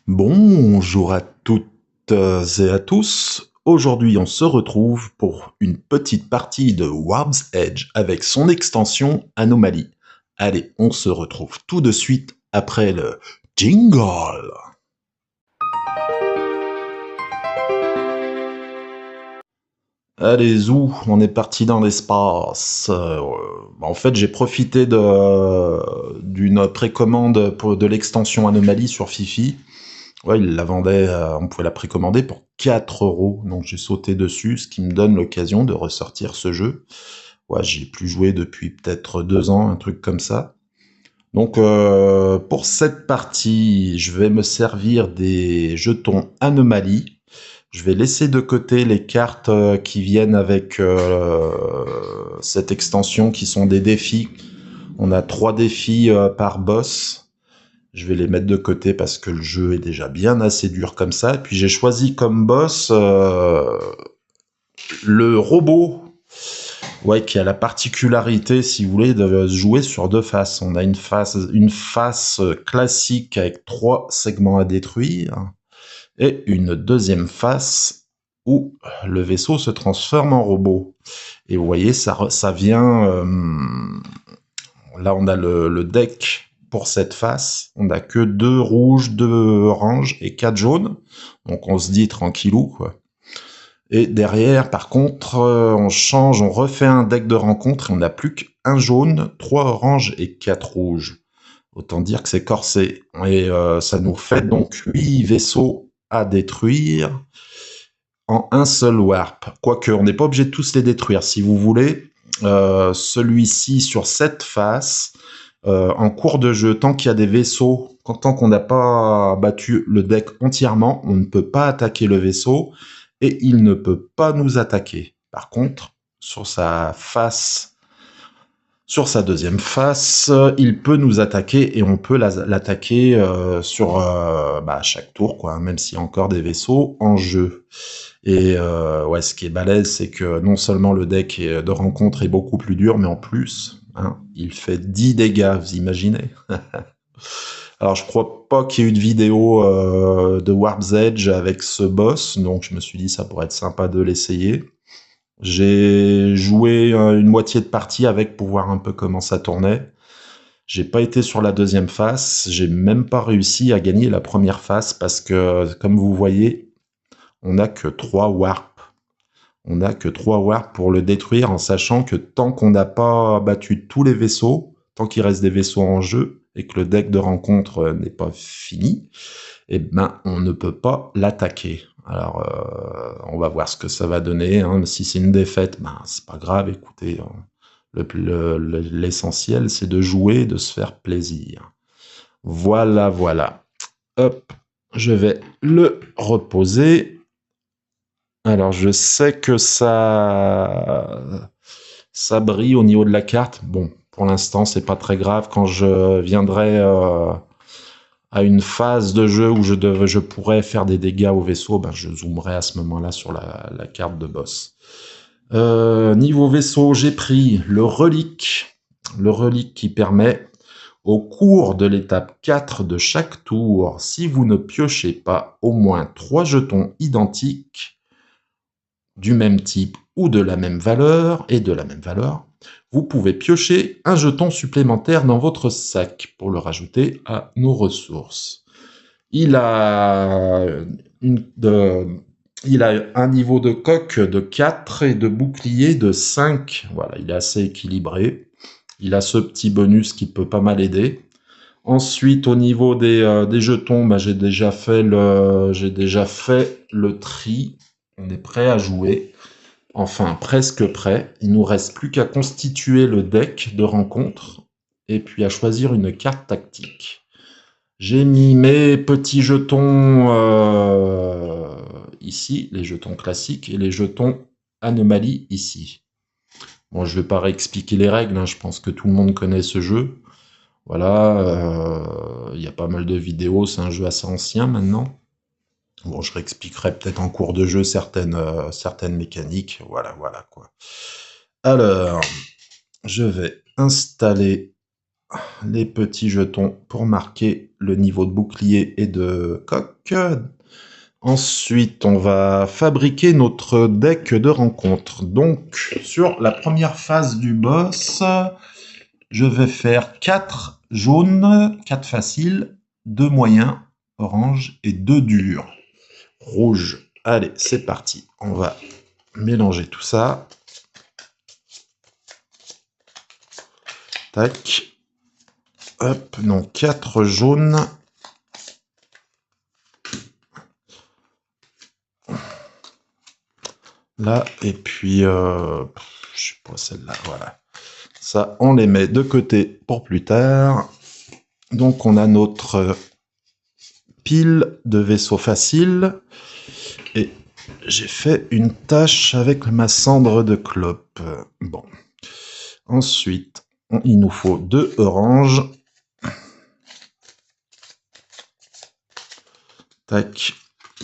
Bonjour à toutes et à tous. Aujourd'hui, on se retrouve pour une petite partie de Warp's Edge avec son extension Anomalie. Allez, on se retrouve tout de suite après le jingle. Allez, zou, on est parti dans l'espace. En fait, j'ai profité d'une précommande de l'extension Anomalie sur Fifi. Ouais, il la vendait, on pouvait la précommander pour 4 €. Donc j'ai sauté dessus, ce qui me donne l'occasion de ressortir ce jeu. Ouais, j'y ai plus joué depuis peut-être 2 ans, un truc comme ça. Donc pour cette partie, je vais me servir des jetons Anomalie. Je vais laisser de côté les cartes qui viennent avec cette extension, qui sont des défis. On a 3 défis par boss. Je vais les mettre de côté parce que le jeu est déjà bien assez dur comme ça. Et puis j'ai choisi comme boss le robot, ouais, qui a la particularité, si vous voulez, de se jouer sur 2 faces. On a une face classique avec 3 segments à détruire et une deuxième face où le vaisseau se transforme en robot. Et vous voyez, ça vient... là, on a le deck pour cette face. On n'a que 2 rouges, 2 oranges et 4 jaunes. Donc on se dit tranquillou, quoi. Et derrière, par contre, on change, on refait un deck de rencontre et on n'a plus qu'un jaune, 3 oranges et 4 rouges. Autant dire que c'est corsé. Et ça nous fait donc 8 vaisseaux à détruire en un seul warp. Quoique, on n'est pas obligé de tous les détruire. Si vous voulez, celui-ci sur cette face, en cours de jeu, tant qu'il y a des vaisseaux, tant qu'on n'a pas battu le deck entièrement, on ne peut pas attaquer le vaisseau et il ne peut pas nous attaquer. Par contre, sur sa face, sur sa deuxième face, il peut nous attaquer et on peut l'attaquer sur chaque tour, quoi, même s'il y a encore des vaisseaux en jeu. Et ouais, ce qui est balèze, c'est que non seulement le deck de rencontre est beaucoup plus dur, mais en plus, hein, il fait 10 dégâts, vous imaginez? Alors, je crois pas qu'il y ait eu de vidéo de Warp's Edge avec ce boss, donc je me suis dit ça pourrait être sympa de l'essayer. J'ai joué une moitié de partie avec pour voir un peu comment ça tournait. J'ai pas été sur la deuxième phase, j'ai même pas réussi à gagner la première phase parce que, comme vous voyez, on n'a que 3 warps. On n'a que 3 warps pour le détruire, en sachant que tant qu'on n'a pas battu tous les vaisseaux, tant qu'il reste des vaisseaux en jeu, et que le deck de rencontre n'est pas fini, eh ben, on ne peut pas l'attaquer. Alors, on va voir ce que ça va donner. Hein. Si c'est une défaite, ben, c'est pas grave, écoutez. L'essentiel, c'est de jouer, de se faire plaisir. Voilà, voilà. Hop, je vais le reposer. Alors, je sais que ça brille au niveau de la carte. Bon, pour l'instant, c'est pas très grave. Quand je viendrai à une phase de jeu où je pourrais faire des dégâts au vaisseau, ben, je zoomerai à ce moment-là sur la carte de boss. Niveau vaisseau, j'ai pris le relique. Le relique qui permet, au cours de l'étape 4 de chaque tour, si vous ne piochez pas au moins 3 jetons identiques, du même type ou de la même valeur, vous pouvez piocher un jeton supplémentaire dans votre sac pour le rajouter à nos ressources. Il a un niveau de coque de 4 et de bouclier de 5. Voilà, il est assez équilibré. Il a ce petit bonus qui peut pas mal aider. Ensuite, au niveau des jetons, j'ai déjà fait le tri. On est prêt à jouer. Enfin, presque prêt. Il nous reste plus qu'à constituer le deck de rencontre et puis à choisir une carte tactique. J'ai mis mes petits jetons ici, les jetons classiques, et les jetons anomalie ici. Bon, je vais pas réexpliquer les règles, hein, je pense que tout le monde connaît ce jeu. Voilà, il y a pas mal de vidéos, c'est un jeu assez ancien maintenant. Bon, je réexpliquerai peut-être en cours de jeu certaines mécaniques. Voilà, quoi. Alors, je vais installer les petits jetons pour marquer le niveau de bouclier et de coque. Ensuite, on va fabriquer notre deck de rencontre. Donc, sur la première phase du boss, je vais faire 4 jaunes, 4 faciles, 2 moyens, orange et 2 durs, rouge. Allez, c'est parti. On va mélanger tout ça. Tac. Hop, donc 4 jaunes. Là, et puis, je sais pas, celle-là, voilà. Ça, on les met de côté pour plus tard. Donc, on a notre pile de vaisseaux faciles. Et j'ai fait une tâche avec ma cendre de clope. Bon. Ensuite, il nous faut 2 oranges. Tac.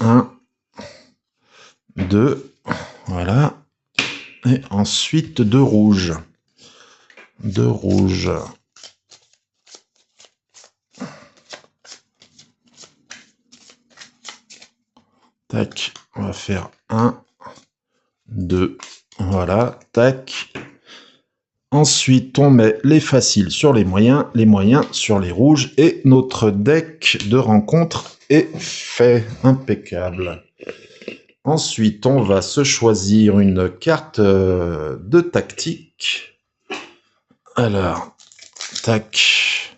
1, 2. Voilà. Et ensuite, 2 rouges. 2 rouges. Tac. On va faire 1, 2. Voilà. Tac. Ensuite, on met les faciles sur les moyens sur les rouges, et notre deck de rencontre est fait. Impeccable. Ensuite, on va se choisir une carte de tactique. Alors, tac.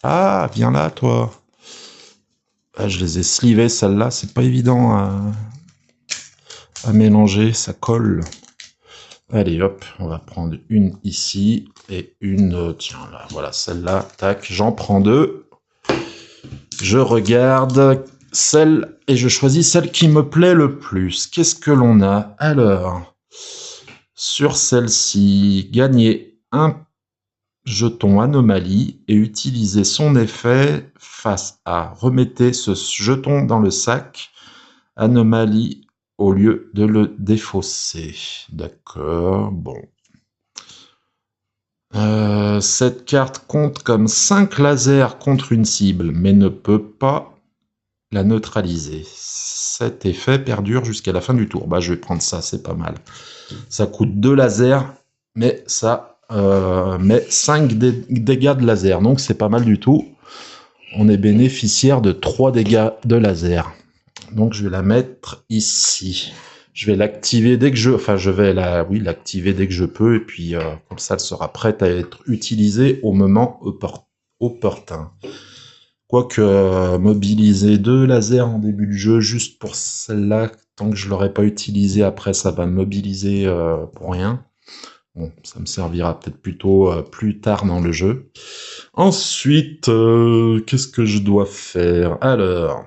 Ah, viens là, toi. Ah, je les ai slivées, celles-là. C'est pas évident à mélanger, ça colle. Allez, hop, on va prendre une ici et une, tiens, là, voilà, celle-là, tac, j'en prends 2. Je regarde celle et je choisis celle qui me plaît le plus. Qu'est-ce que l'on a? Alors, sur celle-ci, gagner un jeton anomalie et utiliser son effet face à remettez ce jeton dans le sac anomalie au lieu de le défausser. D'accord, bon. Cette carte compte comme 5 lasers contre une cible, mais ne peut pas la neutraliser. Cet effet perdure jusqu'à la fin du tour. Bah, je vais prendre ça, c'est pas mal. Ça coûte 2 lasers, mais ça met 5 dégâts de laser, donc c'est pas mal du tout. On est bénéficiaire de 3 dégâts de laser. Donc je vais la mettre ici. Je vais l'activer dès que je... Enfin, je vais l'activer dès que je peux. Et puis, comme ça, elle sera prête à être utilisée au moment opportun. Quoique, mobiliser 2 lasers en début de jeu, juste pour celle-là, tant que je ne l'aurai pas utilisée, après, ça va me mobiliser pour rien. Bon, ça me servira peut-être plutôt plus tard dans le jeu. Ensuite, qu'est-ce que je dois faire? Alors...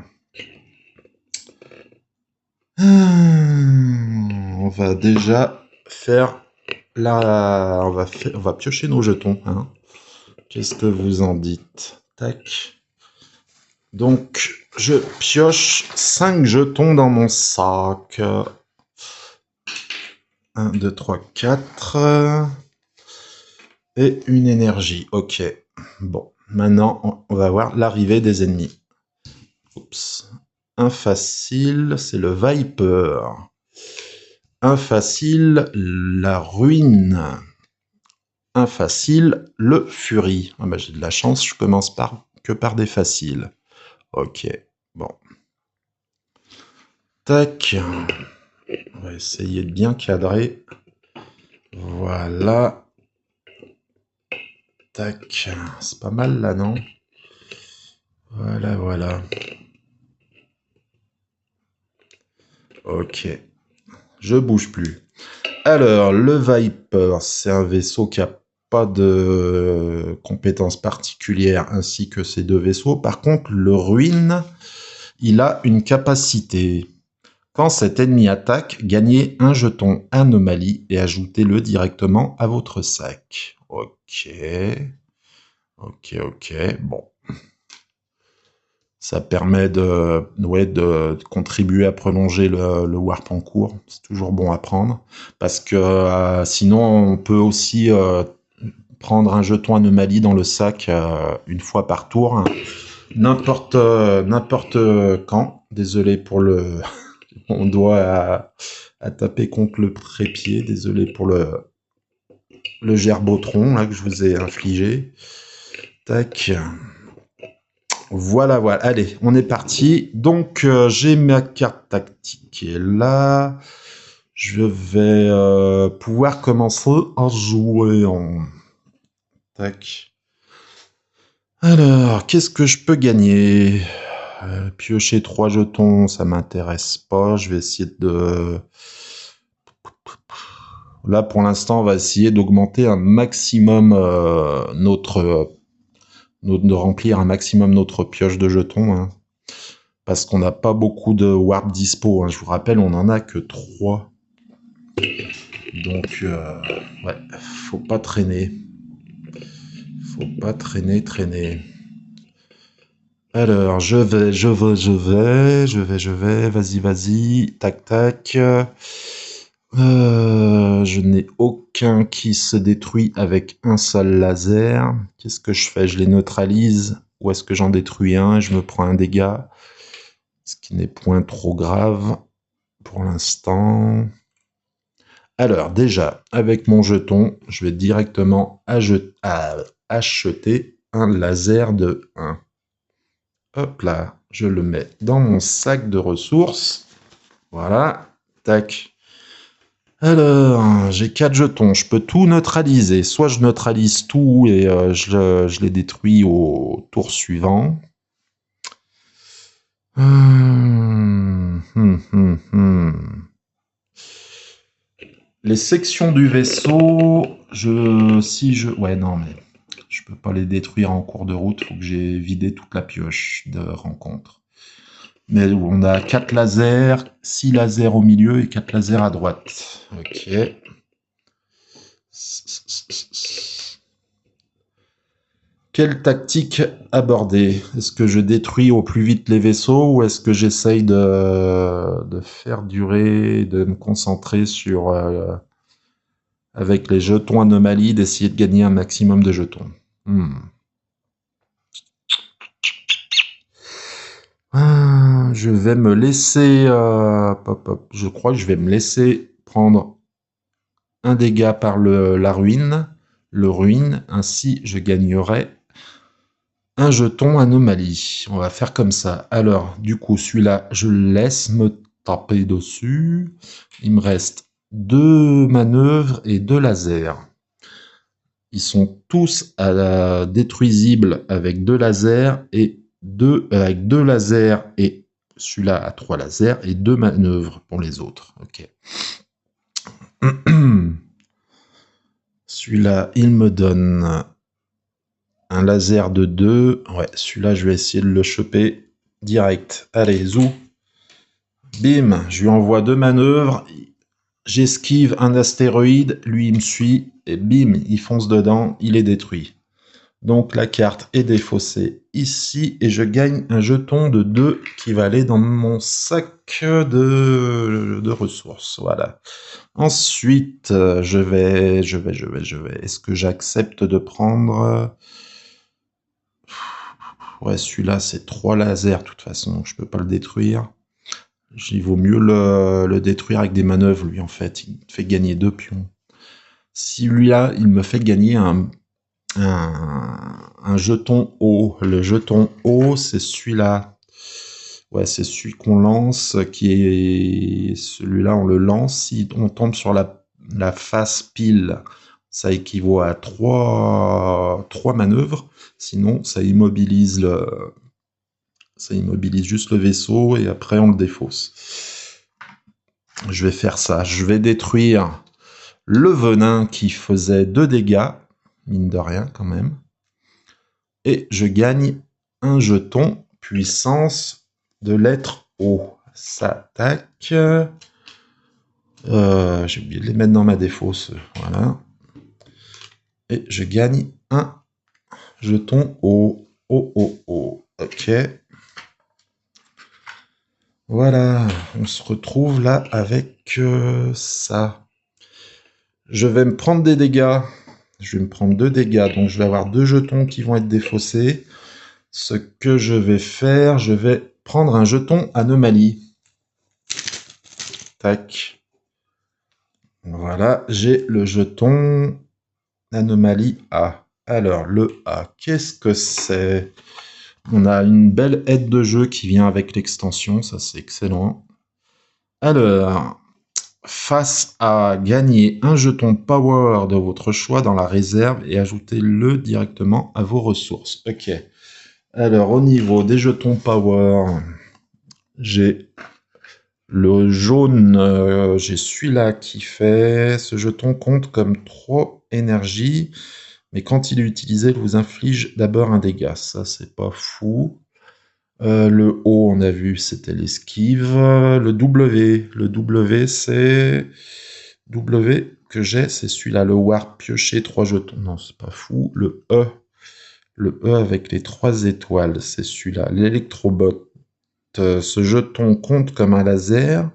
on va déjà faire on va piocher nos jetons. Hein. Qu'est-ce que vous en dites? Tac. Donc, je pioche 5 jetons dans mon sac. 1, 2, 3, 4. Et une énergie. Ok. Bon, maintenant, on va voir l'arrivée des ennemis. Oups. Un facile, c'est le Viper. Un facile, la ruine. Un facile, le Fury. Ah bah j'ai de la chance, je commence que par des faciles. Ok, bon. Tac. On va essayer de bien cadrer. Voilà. Tac. C'est pas mal là, non? Voilà, voilà. Ok. Je bouge plus. Alors, le Viper, c'est un vaisseau qui a pas de compétences particulières ainsi que ces 2 vaisseaux. Par contre, le Ruine, il a une capacité. Quand cet ennemi attaque, gagnez un jeton anomalie et ajoutez-le directement à votre sac. Ok. Ok, ok. Bon. Ça permet de contribuer à prolonger le warp en cours. C'est toujours bon à prendre. Parce que sinon, on peut aussi prendre un jeton anomalie dans le sac une fois par tour. Hein. N'importe quand. Désolé pour mon doigt à taper contre le trépied. Désolé pour le gerbotron là, que je vous ai infligé. Tac. Voilà. Allez, on est parti. Donc, j'ai ma carte tactique qui est là. Je vais pouvoir commencer à jouer en... Tac. Alors, qu'est-ce que je peux gagner? Piocher 3 jetons, ça m'intéresse pas. Je vais essayer de... Là, pour l'instant, on va essayer d'augmenter un maximum de remplir un maximum notre pioche de jetons. Hein, parce qu'on n'a pas beaucoup de warp dispo. Hein. Je vous rappelle, on en a que 3. Donc, ouais, faut pas traîner. Faut pas traîner. Alors, je vais. Vas-y. Tac. Je n'ai aucun qui se détruit avec un seul laser. Qu'est-ce que je fais? Je les neutralise ou est-ce que j'en détruis un et je me prends un dégât? Ce qui n'est point trop grave pour l'instant. Alors, déjà, avec mon jeton, je vais directement acheter un laser de 1. Hop là, je le mets dans mon sac de ressources. Voilà, tac. Alors, j'ai 4 jetons, je peux tout neutraliser. Soit je neutralise tout et je les détruis au tour suivant. Les sections du vaisseau, ouais, non, mais je peux pas les détruire en cours de route. Faut que j'ai vidé toute la pioche de rencontre. Mais on a 4 lasers, 6 lasers au milieu et 4 lasers à droite. Ok. Quelle tactique aborder? Est-ce que je détruis au plus vite les vaisseaux ou est-ce que j'essaye de faire durer, de me concentrer sur, avec les jetons anomalies, d'essayer de gagner un maximum de jetons? Je vais me laisser... je crois que je vais me laisser prendre un dégât par la ruine, le ruine, ainsi je gagnerai un jeton anomalie. On va faire comme ça. Alors, du coup, celui-là, je le laisse me taper dessus. Il me reste 2 manœuvres et 2 lasers. Ils sont tous détruisibles avec 2 lasers et avec 2 lasers et celui-là a 3 lasers et 2 manœuvres pour les autres. Ok. Celui-là, il me donne un laser de 2. Ouais, celui-là, je vais essayer de le choper direct. Allez, zou. Bim, je lui envoie 2 manœuvres. J'esquive un astéroïde. Lui, il me suit. Et bim, il fonce dedans. Il est détruit. Donc, la carte est défaussée ici. Et je gagne un jeton de 2 qui va aller dans mon sac de ressources. Voilà. Ensuite, je vais. Est-ce que j'accepte de prendre... Ouais, celui-là, c'est 3 lasers, de toute façon, donc je peux pas le détruire. Il vaut mieux le détruire avec des manœuvres, lui, en fait. Il fait gagner 2 pions. Si lui-là, il me fait gagner un jeton haut. Le jeton haut, c'est celui-là. Ouais, c'est celui qu'on lance, qui est... Celui-là, on le lance. Si on tombe sur la face pile, ça équivaut à 3 manœuvres. Sinon, ça immobilise juste le vaisseau et après on le défausse. Je vais faire ça. Je vais détruire le venin qui faisait 2 dégâts, mine de rien quand même. Et je gagne un jeton puissance de lettre O. Ça tac. J'ai oublié de les mettre dans ma défausse. Voilà. Et je gagne un jeton O. Ok. Voilà, on se retrouve là avec ça. Je vais me prendre des dégâts Je vais me prendre 2 dégâts, donc je vais avoir 2 jetons qui vont être défaussés. Ce que je vais faire, je vais prendre un jeton anomalie. Tac. Voilà, j'ai le jeton anomalie A. Alors, le A, qu'est-ce que c'est? On a une belle aide de jeu qui vient avec l'extension, ça c'est excellent. Alors, face à gagner un jeton power de votre choix dans la réserve et ajoutez-le directement à vos ressources. Ok. Alors, au niveau des jetons power, j'ai le jaune, j'ai celui-là qui fait... Ce jeton compte comme 3 énergies, mais quand il est utilisé, il vous inflige d'abord un dégât. Ça, c'est pas fou. Le O, on a vu, c'était l'esquive. Le W, c'est... W que j'ai, c'est celui-là, le warp piocher 3 jetons. Non, c'est pas fou. Le E avec les 3 étoiles, c'est celui-là. L'électrobot, ce jeton compte comme un laser.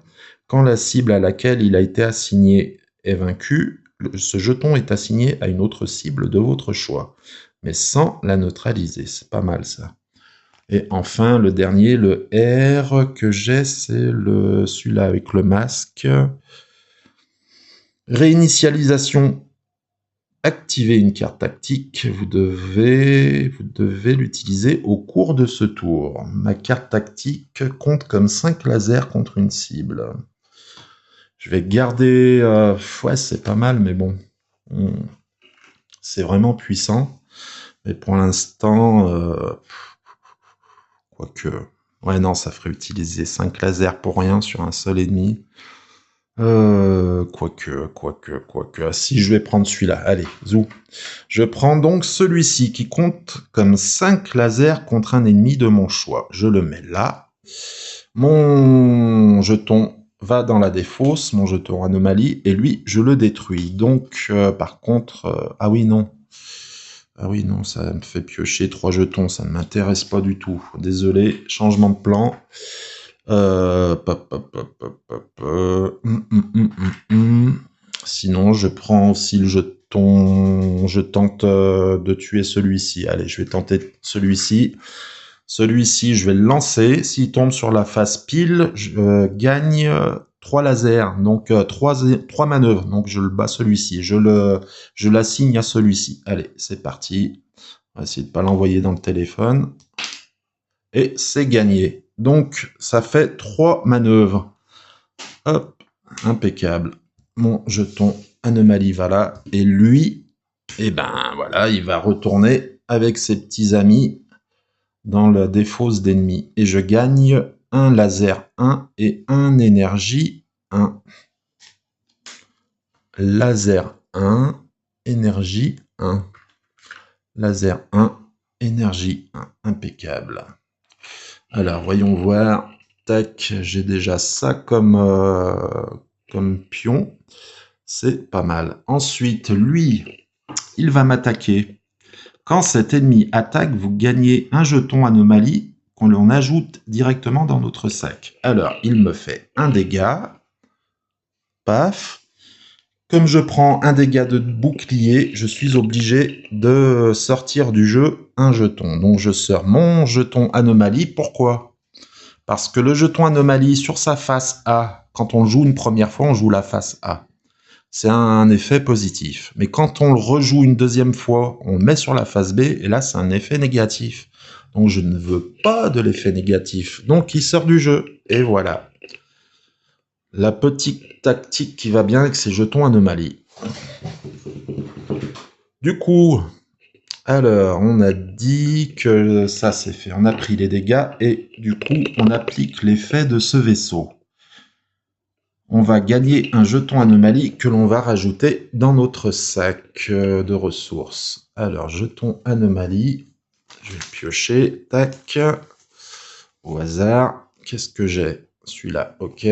Quand la cible à laquelle il a été assigné est vaincue, ce jeton est assigné à une autre cible de votre choix, mais sans la neutraliser. C'est pas mal ça. Et enfin, le dernier, le R que j'ai, c'est celui-là avec le masque. Réinitialisation. Activez une carte tactique, vous devez l'utiliser au cours de ce tour. Ma carte tactique compte comme 5 lasers contre une cible. Je vais garder... ouais, c'est pas mal, mais bon. C'est vraiment puissant. Mais pour l'instant... quoique... Ouais, non, ça ferait utiliser 5 lasers pour rien sur un seul ennemi. Quoique. Si, je vais prendre celui-là. Allez, zou. Je prends donc celui-ci qui compte comme 5 lasers contre un ennemi de mon choix. Je le mets là. Mon jeton va dans la défausse, mon jeton anomalie, et lui, je le détruis. Donc, par contre... ah oui, non. Ah oui, non, ça me fait piocher 3 jetons, ça ne m'intéresse pas du tout. Désolé, changement de plan. Sinon, je prends aussi le jeton. Je tente de tuer celui-ci. Allez, je vais tenter celui-ci. Celui-ci, je vais le lancer. S'il tombe sur la face pile, je gagne 3 lasers. Donc 3 manœuvres. Donc je le bats celui-ci. Je l'assigne à celui-ci. Allez, c'est parti. On va essayer de ne pas l'envoyer dans le téléphone. Et c'est gagné. Donc, ça fait 3 manœuvres. Hop, impeccable. Mon jeton anomalie va là. Et lui, eh ben voilà, il va retourner avec ses petits amis dans la défausse d'ennemis. Et je gagne un laser 1 et un énergie 1. Laser 1, énergie 1. Laser 1, énergie 1. Impeccable. Alors, voyons voir. Tac, j'ai déjà ça comme pion. C'est pas mal. Ensuite, lui, il va m'attaquer. Quand cet ennemi attaque, vous gagnez un jeton anomalie qu'on l'on ajoute directement dans notre sac. Alors, il me fait un dégât. Paf. Comme je prends un dégât de bouclier, je suis obligé de sortir du jeu un jeton. Donc, je sors mon jeton anomalie. Pourquoi ? Parce que le jeton anomalie sur sa face A, quand on le joue une première fois, on joue la face A. C'est un effet positif. Mais quand on le rejoue une deuxième fois, on le met sur la face B, et là, c'est un effet négatif. Donc, je ne veux pas de l'effet négatif. Donc, il sort du jeu. Et voilà. La petite tactique qui va bien avec ces jetons anomalies. Du coup, alors, on a dit que ça c'est fait. On a pris les dégâts et du coup, on applique l'effet de ce vaisseau. On va gagner un jeton anomalie que l'on va rajouter dans notre sac de ressources. Alors, jeton anomalie. Je vais le piocher. Tac. Au hasard. Qu'est-ce que j'ai? Celui-là, ok.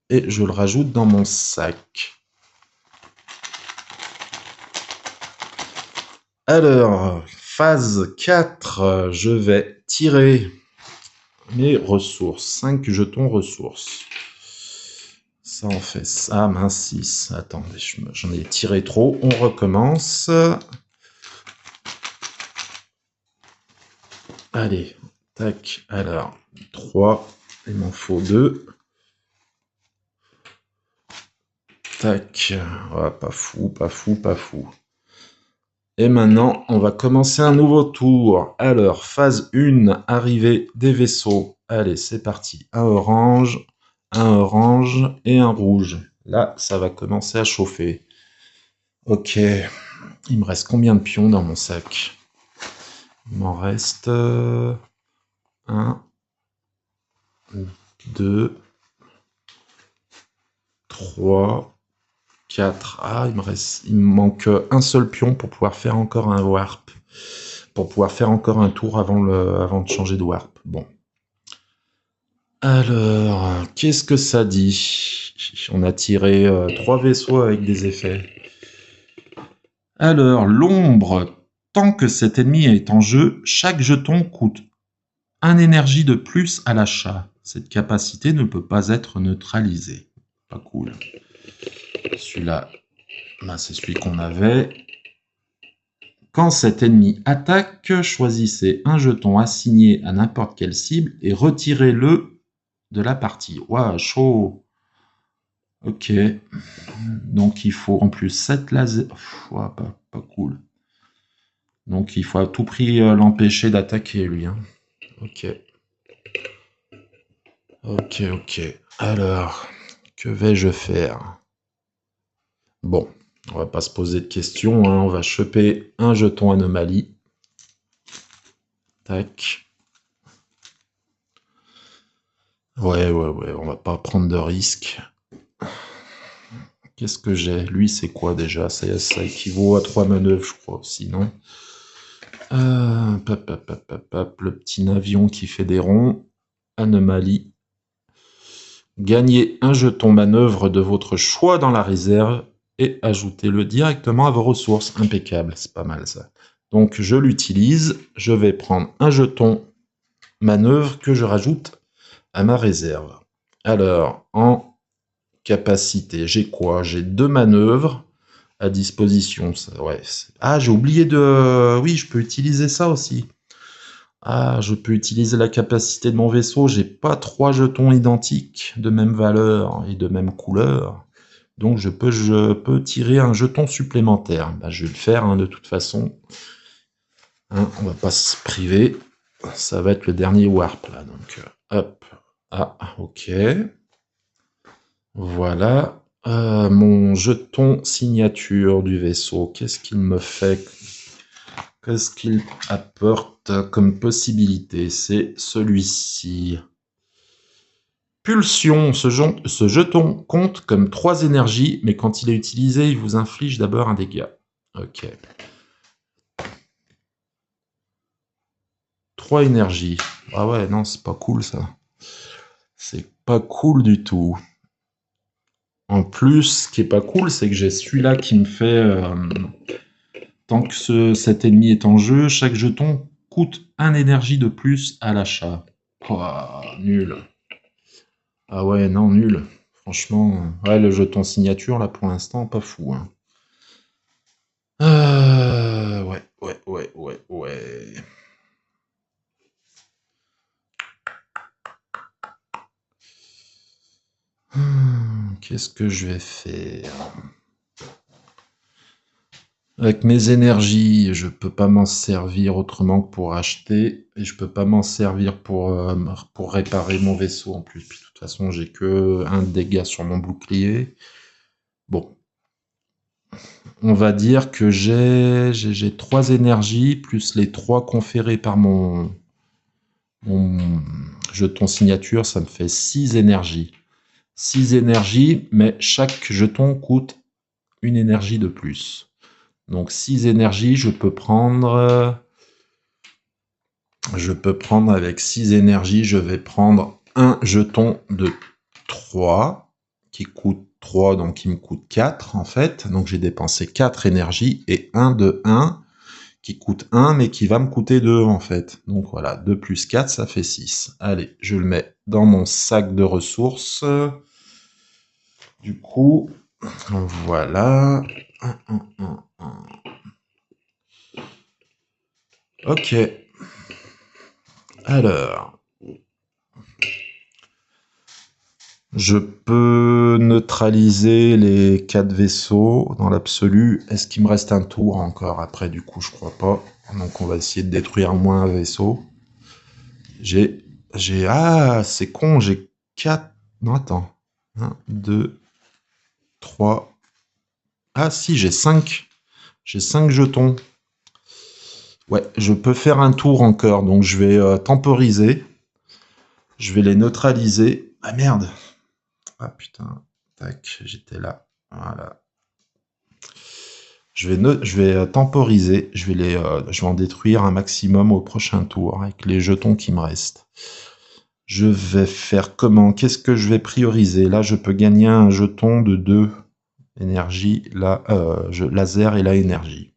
Et je le rajoute dans mon sac. Alors, phase 4, je vais tirer mes ressources. 5 jetons ressources. Ça en fait ça. Ah mince, 6. Attendez, j'en ai tiré trop. On recommence. Allez, tac. Alors, 3. Il m'en faut 2. Tac. Oh, pas fou, pas fou, pas fou. Et maintenant, on va commencer un nouveau tour. Alors, phase 1, arrivée des vaisseaux. Allez, c'est parti. Un orange et un rouge. Là, ça va commencer à chauffer. Ok. Il me reste combien de pions dans mon sac? Il m'en reste 1, 2, 3, 4. Ah, il me manque un seul pion pour pouvoir faire encore un warp. Pour pouvoir faire encore un tour avant de changer de warp. Bon. Alors, qu'est-ce que ça dit? On a tiré 3 vaisseaux avec des effets. Alors, l'ombre. Tant que cet ennemi est en jeu, chaque jeton coûte 1 énergie de plus à l'achat. Cette capacité ne peut pas être neutralisée. Pas cool. Celui-là, c'est celui qu'on avait. Quand cet ennemi attaque, choisissez un jeton assigné à n'importe quelle cible et retirez-le de la partie. Waouh, chaud. Ok. Donc il faut en plus 7 lasers. Ouah, pas cool. Donc il faut à tout prix l'empêcher d'attaquer lui. Hein. Ok. Ok. Alors, que vais-je faire? Bon, on va pas se poser de questions. Hein. On va choper un jeton anomalie. Tac. Ouais, on va pas prendre de risques. Qu'est-ce que j'ai? Lui, c'est quoi déjà? Ça équivaut à 3 manœuvres, je crois, sinon. Le petit navion qui fait des ronds. Anomalie. Gagnez un jeton manœuvre de votre choix dans la réserve et ajoutez-le directement à vos ressources. Impeccable, c'est pas mal ça. Donc je l'utilise. Je vais prendre un jeton manœuvre que je rajoute à ma réserve. Alors, en capacité, j'ai quoi? J'ai 2 manœuvres à disposition. Ça, ouais. Ah, j'ai oublié de... Oui, je peux utiliser ça aussi. Ah, je peux utiliser la capacité de mon vaisseau. J'ai pas 3 jetons identiques de même valeur et de même couleur. Donc je peux tirer un jeton supplémentaire. Bah, je vais le faire hein, de toute façon. Hein, on va pas se priver. Ça va être le dernier warp là. Donc hop. Ah, ok. Voilà. Mon jeton signature du vaisseau. Qu'est-ce qu'il me fait? Qu'est-ce qu'il apporte comme possibilité? C'est celui-ci. Pulsion. Ce jeton compte comme 3 énergies, mais quand il est utilisé, il vous inflige d'abord un dégât. Ok. 3 énergies. Ah ouais, non, c'est pas cool ça. C'est pas cool du tout. En plus, ce qui est pas cool, c'est que j'ai celui-là qui me fait... tant que cet ennemi est en jeu, chaque jeton coûte 1 énergie de plus à l'achat. Oh, nul. Ah ouais, non, nul. Franchement, ouais, le jeton signature, là, pour l'instant, pas fou. Hein. Ouais. Qu'est-ce que je vais faire? Avec mes énergies, je peux pas m'en servir autrement que pour acheter, et je peux pas m'en servir pour réparer mon vaisseau en plus. Puis de toute façon, j'ai que 1 dégât sur mon bouclier. Bon. On va dire que j'ai 3 énergies, plus les 3 conférées par mon jeton signature, ça me fait 6 énergies. 6 énergies, mais chaque jeton coûte 1 énergie de plus. Donc 6 énergies, je peux prendre avec 6 énergies, je vais prendre un jeton de 3 qui coûte 3, donc qui me coûte 4 en fait. Donc j'ai dépensé 4 énergies et un de 1 qui coûte 1 mais qui va me coûter 2 en fait. Donc voilà, 2 plus 4 ça fait 6. Allez, je le mets dans mon sac de ressources. Du coup, voilà. Ok. Alors, je peux neutraliser les 4 vaisseaux dans l'absolu. Est-ce qu'il me reste un tour encore après? Du coup, je crois pas. Donc, on va essayer de détruire au moins un vaisseau. Ah, c'est con, j'ai 4. Non, attends. 1, 2, 3. Ah, si, j'ai 5. J'ai 5 jetons. Ouais, je peux faire un tour encore. Donc, je vais temporiser. Je vais les neutraliser. Ah, merde. Ah, putain. Tac, j'étais là. Voilà. Je vais temporiser. Je vais en détruire un maximum au prochain tour avec les jetons qui me restent. Je vais faire comment? Qu'est-ce que je vais prioriser? Là, je peux gagner un jeton de 2 énergie. Là, laser et la énergie.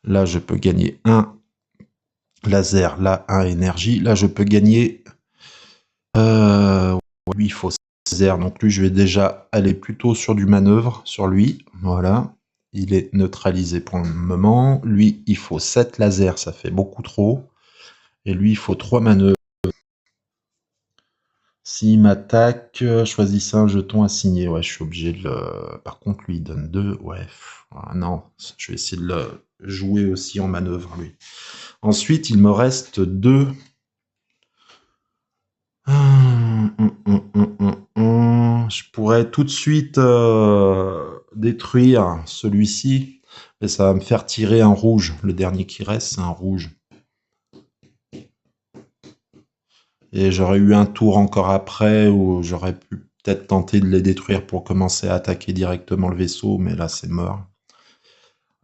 Là, je peux gagner un laser. Là, un énergie. Là, je peux gagner... lui, il faut laser. Donc lui, je vais déjà aller plutôt sur du manœuvre, sur lui. Voilà. Il est neutralisé pour le moment. Lui, il faut 7 lasers. Ça fait beaucoup trop. Et lui, il faut 3 manœuvres. S'il m'attaque, choisissez un jeton à signer. Ouais, je suis obligé de le... Par contre, lui, il donne 2. Ouais, non, je vais essayer de le jouer aussi en manœuvre, lui. Ensuite, il me reste 2. Je pourrais tout de suite détruire celui-ci. Et ça va me faire tirer un rouge. Le dernier qui reste, c'est un rouge. Et j'aurais eu un tour encore après où j'aurais pu peut-être tenter de les détruire pour commencer à attaquer directement le vaisseau, mais là c'est mort.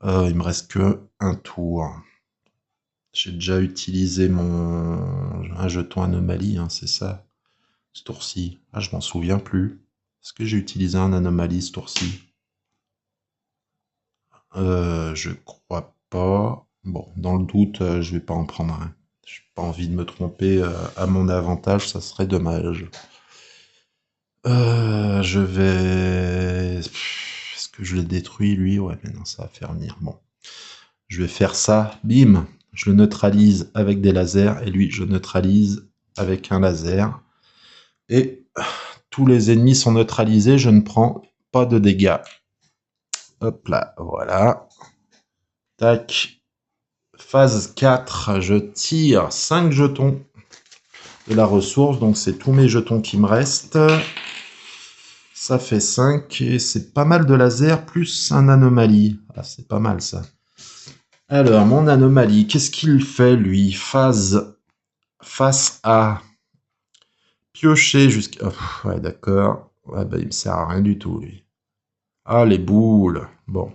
Il me reste que un tour. J'ai déjà utilisé un jeton anomalie, hein, c'est ça, ce tour-ci. Ah, je m'en souviens plus. Est-ce que j'ai utilisé un anomalie ce tour-ci? Je crois pas. Bon, dans le doute, je vais pas en prendre un. J'ai pas envie de me tromper à mon avantage, ça serait dommage. Je vais... Est-ce que je le détruis, lui? Ouais, mais non, ça va faire venir. Bon. Je vais faire ça. Bim! Je le neutralise avec des lasers. Et lui, je neutralise avec un laser. Et tous les ennemis sont neutralisés. Je ne prends pas de dégâts. Hop là, voilà. Tac. Phase 4. Je tire 5 jetons de la ressource. Donc, c'est tous mes jetons qui me restent. Ça fait 5 et c'est pas mal de laser plus un anomalie. Ah, c'est pas mal ça. Alors, mon anomalie, qu'est-ce qu'il fait lui? Face à piocher jusqu'à... Ouais, d'accord. Ouais, bah, il me sert à rien du tout lui. Ah, les boules. Bon.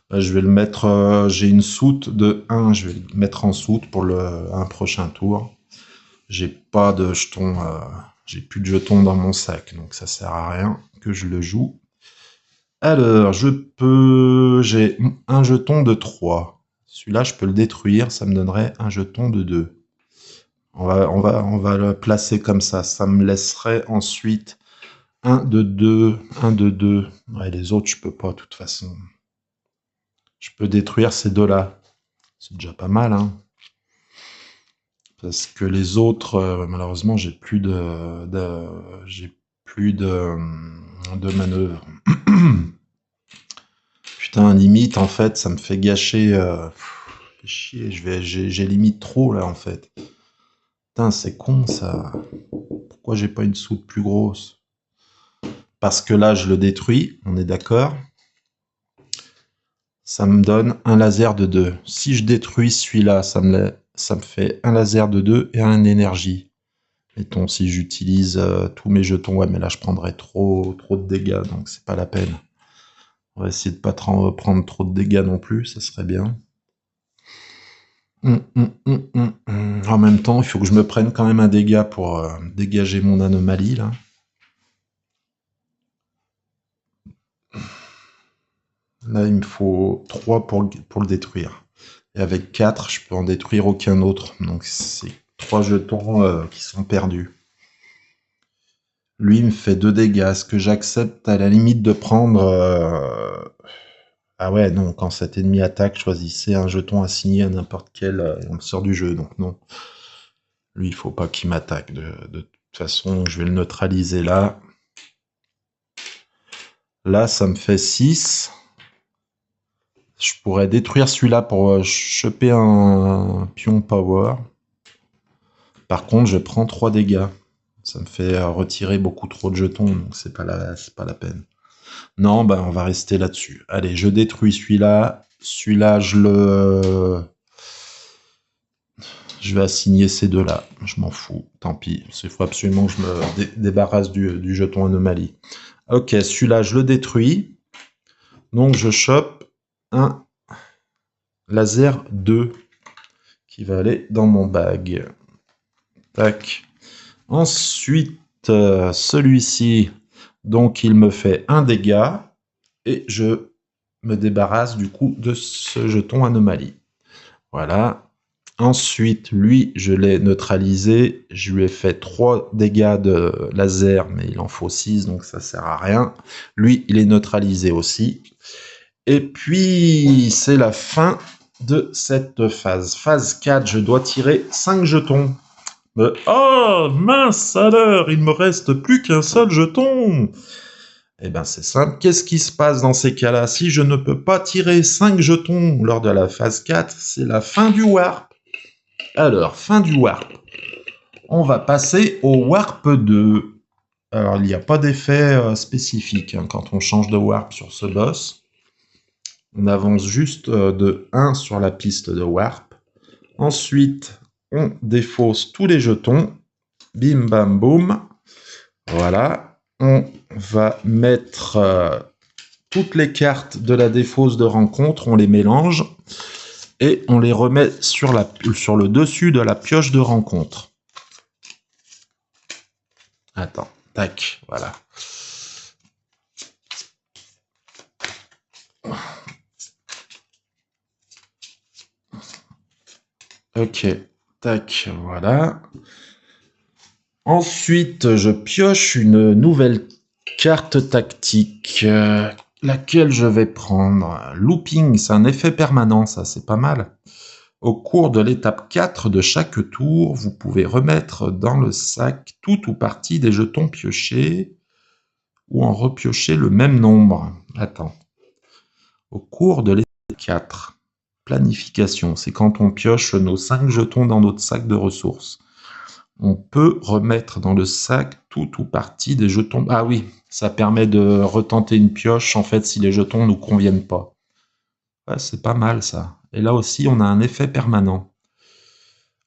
Bah, je vais le mettre... j'ai une soute de 1. Je vais le mettre en soute pour un prochain tour. J'ai pas de jetons... j'ai plus de jetons dans mon sac, donc ça sert à rien que je le joue. Alors, j'ai un jeton de 3. Celui-là, je peux le détruire, ça me donnerait un jeton de 2. On va le placer comme ça. Ça me laisserait ensuite un de 2, un de 2. Ouais, les autres, je peux pas, de toute façon. Je peux détruire ces deux-là. C'est déjà pas mal, hein. Parce que les autres, malheureusement, j'ai plus de manœuvre. Putain, limite, en fait, ça me fait gâcher... chier, j'ai limite trop, là, en fait. Putain, c'est con, ça. Pourquoi j'ai pas une soude plus grosse? Parce que là, je le détruis, on est d'accord. Ça me donne un laser de 2. Si je détruis celui-là, ça me fait un laser de 2 et un énergie. Mettons, si j'utilise tous mes jetons, ouais, mais là, je prendrais trop de dégâts, donc c'est pas la peine. On va essayer de pas prendre trop de dégâts non plus, ça serait bien. En même temps, il faut que je me prenne quand même un dégât pour dégager mon anomalie, là. Là, il me faut 3 pour le détruire. Et avec 4, je peux en détruire aucun autre. Donc, c'est 3 jetons qui sont perdus. Lui me fait 2 dégâts. Est-ce que j'accepte à la limite de prendre... Ah ouais, non, quand cet ennemi attaque, choisissez un jeton assigné à n'importe quel... on sort du jeu, donc non. Lui, il faut pas qu'il m'attaque. De toute façon, je vais le neutraliser là. Là, ça me fait 6. Je pourrais détruire celui-là pour choper un pion power. Par contre, je prends 3 dégâts. Ça me fait retirer beaucoup trop de jetons, donc c'est pas la peine. Non, bah on va rester là-dessus. Allez, je détruis celui-là. Celui-là, je vais assigner ces deux-là. Je m'en fous, tant pis. Il faut absolument que je me débarrasse du jeton anomalie. Ok, celui-là, je le détruis. Donc, je chope un laser 2 qui va aller dans mon bag. Tac. Ensuite, celui-ci, donc il me fait un dégât et je me débarrasse du coup de ce jeton anomalie. Voilà. Ensuite, lui, je l'ai neutralisé. Je lui ai fait 3 dégâts de laser, mais il en faut 6, donc ça sert à rien. Lui, il est neutralisé aussi. Et puis, c'est la fin de cette phase. Phase 4, je dois tirer 5 jetons. Oh, mince alors, il me reste plus qu'un seul jeton. Eh bien, c'est simple. Qu'est-ce qui se passe dans ces cas-là? Si je ne peux pas tirer 5 jetons lors de la phase 4, c'est la fin du warp. Alors, fin du warp. On va passer au warp 2. Alors, il n'y a pas d'effet spécifique quand on change de warp sur ce boss. On avance juste de 1 sur la piste de warp. Ensuite, on défausse tous les jetons. Bim, bam, boum. Voilà. On va mettre toutes les cartes de la défausse de rencontre, on les mélange et on les remet sur le dessus de la pioche de rencontre. Attends, tac, voilà. Ok, tac, voilà. Ensuite, je pioche une nouvelle carte tactique, laquelle je vais prendre. Looping, c'est un effet permanent, ça, c'est pas mal. Au cours de l'étape 4 de chaque tour, vous pouvez remettre dans le sac tout ou partie des jetons piochés ou en repiocher le même nombre. Attends. Au cours de l'étape 4, planification, c'est quand on pioche nos 5 jetons dans notre sac de ressources. On peut remettre dans le sac tout ou partie des jetons. Ah oui, ça permet de retenter une pioche en fait si les jetons ne nous conviennent pas. Ouais, c'est pas mal ça. Et là aussi, on a un effet permanent.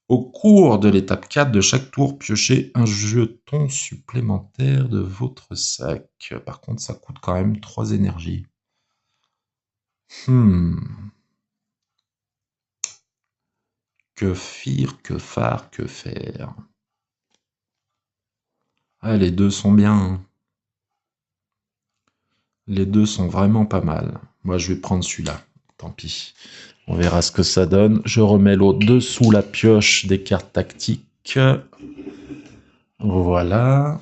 Au cours de l'étape 4 de chaque tour, piochez un jeton supplémentaire de votre sac. Par contre, ça coûte quand même 3 énergies. Que faire, que faire? Ah, les deux sont bien. Hein. Les deux sont vraiment pas mal. Moi, je vais prendre celui-là. Tant pis. On verra ce que ça donne. Je remets l'autre dessous la pioche des cartes tactiques. Voilà.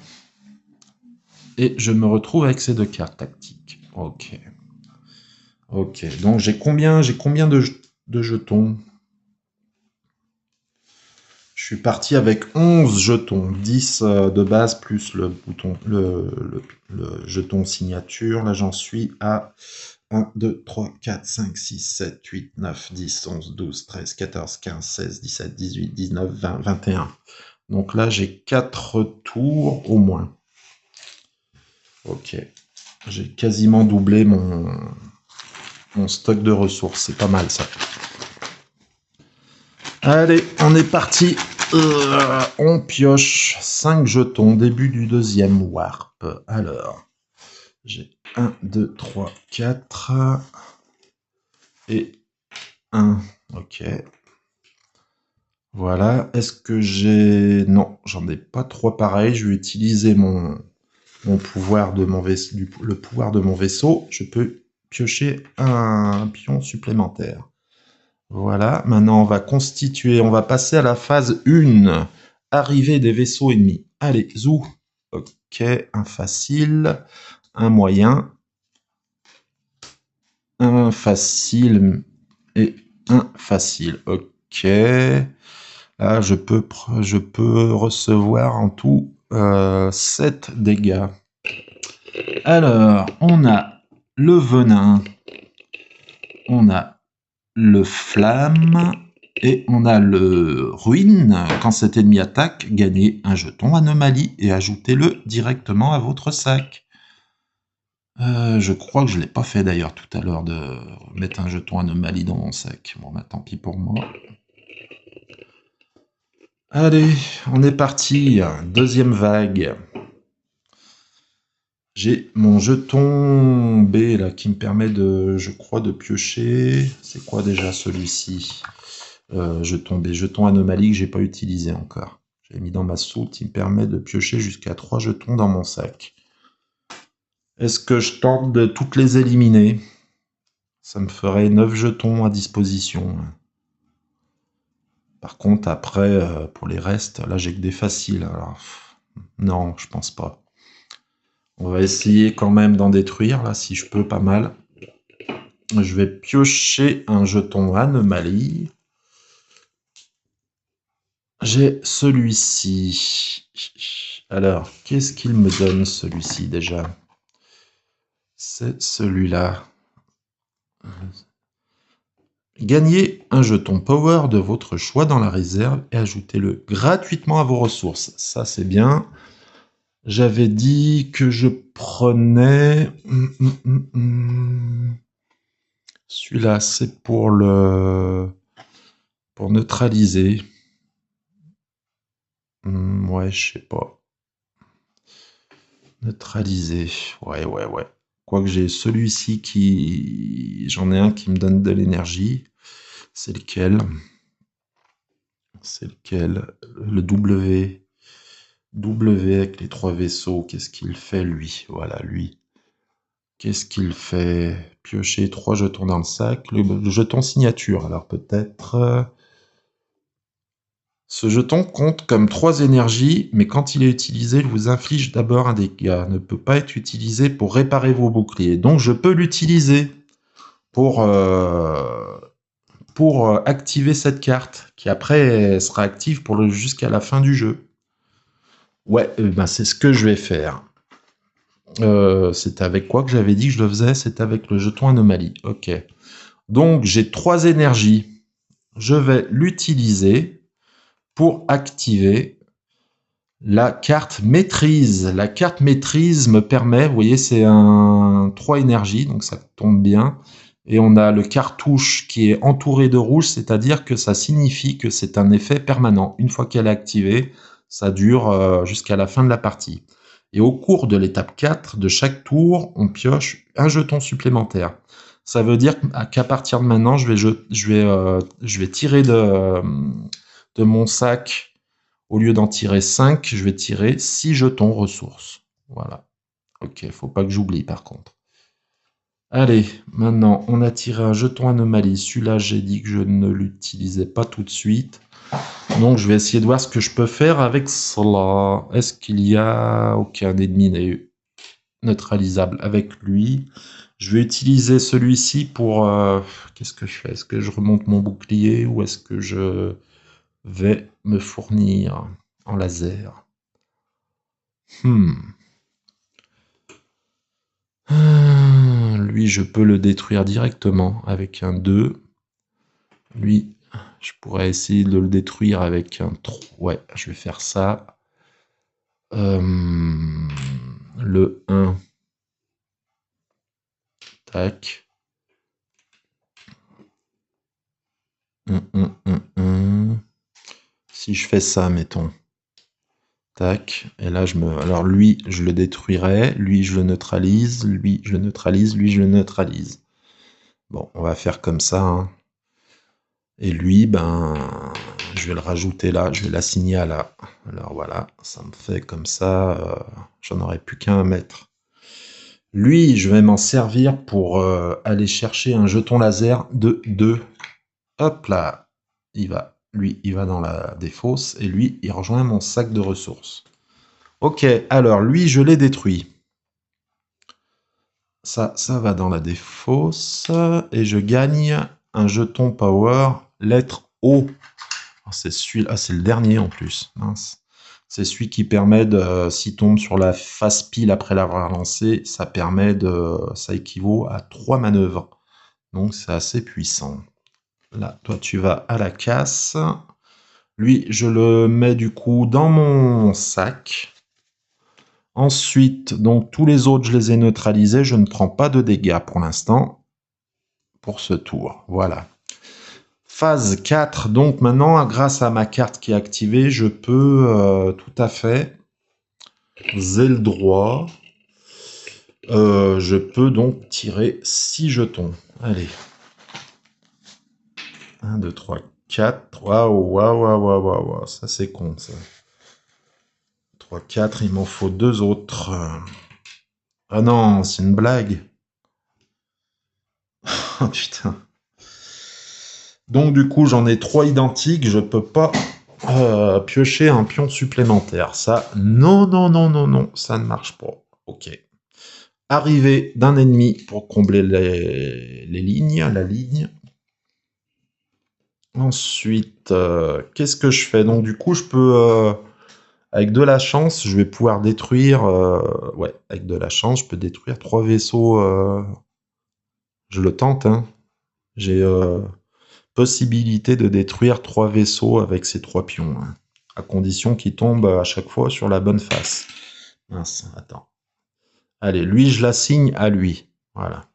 Et je me retrouve avec ces 2 cartes tactiques. Ok. Ok. Donc j'ai combien de jetons? Je suis parti avec 11 jetons. 10 de base plus le bouton, le jeton signature. Là, j'en suis à 1, 2, 3, 4, 5, 6, 7, 8, 9, 10, 11, 12, 13, 14, 15, 16, 17, 18, 19, 20, 21. Donc là, j'ai 4 tours au moins. Ok. J'ai quasiment doublé mon stock de ressources. C'est pas mal, ça. Allez, on est parti. On pioche 5 jetons. Début du deuxième warp. Alors, j'ai 1, 2, 3, 4. Et 1. Ok. Voilà. Est-ce que j'ai... Non, j'en ai pas 3 pareils. Je vais utiliser mon pouvoir de mon vaisseau. Le pouvoir de mon vaisseau. Je peux piocher un pion supplémentaire. Voilà, maintenant on va constituer, on va passer à la phase 1. Arrivée des vaisseaux ennemis. Allez, zou. Ok, un facile, un moyen, un facile et un facile. Ok. Là, je peux recevoir en tout 7 dégâts. Alors, on a le venin, on a le flamme et on a le ruine. Quand cet ennemi attaque, gagnez un jeton anomalie et ajoutez-le directement à votre sac. Je crois que je ne l'ai pas fait d'ailleurs tout à l'heure de mettre un jeton anomalie dans mon sac. Bon, bah tant pis pour moi. Allez, on est parti. Deuxième vague. J'ai mon jeton B là qui me permet de, je crois, de piocher. C'est quoi déjà celui-ci? Jeton B, jeton anomalie que j'ai pas utilisé encore. J'ai mis dans ma soute, il me permet de piocher jusqu'à 3 jetons dans mon sac. Est-ce que je tente de toutes les éliminer? Ça me ferait 9 jetons à disposition. Par contre, après, pour les restes, là j'ai que des faciles. Alors, non, je pense pas. On va essayer quand même d'en détruire, là, si je peux, pas mal. Je vais piocher un jeton anomalie. J'ai celui-ci. Alors, qu'est-ce qu'il me donne, celui-ci, déjà? C'est celui-là. Gagnez un jeton power de votre choix dans la réserve et ajoutez-le gratuitement à vos ressources. Ça, c'est bien. J'avais dit que je prenais... Celui-là, c'est pour neutraliser. Ouais, je sais pas. Neutraliser. Ouais. Quoique j'ai celui-ci qui... J'en ai un qui me donne de l'énergie. C'est lequel? C'est lequel? Le W. W avec les 3 vaisseaux. Qu'est-ce qu'il fait, lui? Voilà, lui. Qu'est-ce qu'il fait? Piocher 3 jetons dans le sac. Le jeton signature. Alors peut-être... Ce jeton compte comme 3 énergies, mais quand il est utilisé, il vous inflige d'abord un dégât. Ne peut pas être utilisé pour réparer vos boucliers. Donc je peux l'utiliser pour activer cette carte, qui après sera active jusqu'à la fin du jeu. Ouais, ben c'est ce que je vais faire. C'est avec quoi que j'avais dit que je le faisais? C'est avec le jeton anomalie. Ok. Donc j'ai 3 énergies. Je vais l'utiliser pour activer la carte maîtrise. La carte maîtrise me permet, vous voyez, c'est un 3 énergies, donc ça tombe bien. Et on a le cartouche qui est entouré de rouge, c'est-à-dire que ça signifie que c'est un effet permanent. Une fois qu'elle est activée, ça dure jusqu'à la fin de la partie. Et au cours de l'étape 4 de chaque tour, on pioche un jeton supplémentaire. Ça veut dire qu'à partir de maintenant, je vais tirer de mon sac, au lieu d'en tirer 5, je vais tirer 6 jetons ressources. Voilà. Ok, faut pas que j'oublie par contre. Allez, maintenant, on a tiré un jeton anomalie. Celui-là, j'ai dit que je ne l'utilisais pas tout de suite. Donc, je vais essayer de voir ce que je peux faire avec cela. Est-ce qu'il y a aucun ennemi neutralisable avec lui? Je vais utiliser celui-ci pour... qu'est-ce que je fais? Est-ce que je remonte mon bouclier ou est-ce que je vais me fournir en laser? Lui, je peux le détruire directement avec un 2. Lui, je pourrais essayer de le détruire avec un 3. Ouais, je vais faire ça. Le 1. Tac. Si je fais ça, mettons. Tac. Et là, alors lui, je le détruirai. Lui, je le neutralise. Lui, je le neutralise. Lui, je le neutralise. Bon, on va faire comme ça. Hein. Et lui, ben, je vais le rajouter là. Je vais l'assigner à là. Alors voilà, ça me fait comme ça. J'en aurai plus qu'un à mettre. Lui, je vais m'en servir pour aller chercher un jeton laser de 2. Hop là, il va. Lui, il va dans la défausse et lui, il rejoint mon sac de ressources. Ok, alors lui, je l'ai détruit. Ça va dans la défausse. Et je gagne un jeton power, lettre O. Oh, c'est celui-là, ah, c'est le dernier en plus. Mince. C'est celui qui permet de, s'il tombe sur la face pile après l'avoir lancé, ça permet de, ça équivaut à 3 manœuvres. Donc c'est assez puissant. Là, toi tu vas à la casse. Lui, je le mets du coup dans mon sac. Ensuite, donc tous les autres, je les ai neutralisés. Je ne prends pas de dégâts pour l'instant. Pour ce tour, voilà. Phase 4, donc maintenant, grâce à ma carte qui est activée, je peux tout à fait, j'ai le droit, je peux donc tirer 6 jetons. Allez. 1, 2, 3, 4. Waouh, waouh, waouh, waouh, waouh, waouh, ça c'est con ça. 3, 4, il m'en faut 2 autres. Ah non, c'est une blague. Oh putain. Donc du coup, j'en ai 3 identiques, je peux pas piocher un pion supplémentaire. Ça, non, non, non, non, non, ça ne marche pas. Ok. Arrivée d'un ennemi pour combler les lignes, la ligne. Ensuite, qu'est-ce que je fais? Donc du coup, je peux, avec de la chance, je vais pouvoir détruire, ouais, avec de la chance, je peux détruire 3 vaisseaux. Je le tente, hein. J'ai possibilité de détruire 3 vaisseaux avec ces 3 pions, hein, à condition qu'ils tombent à chaque fois sur la bonne face. Mince, attends. Allez, lui, je l'assigne à lui. Voilà.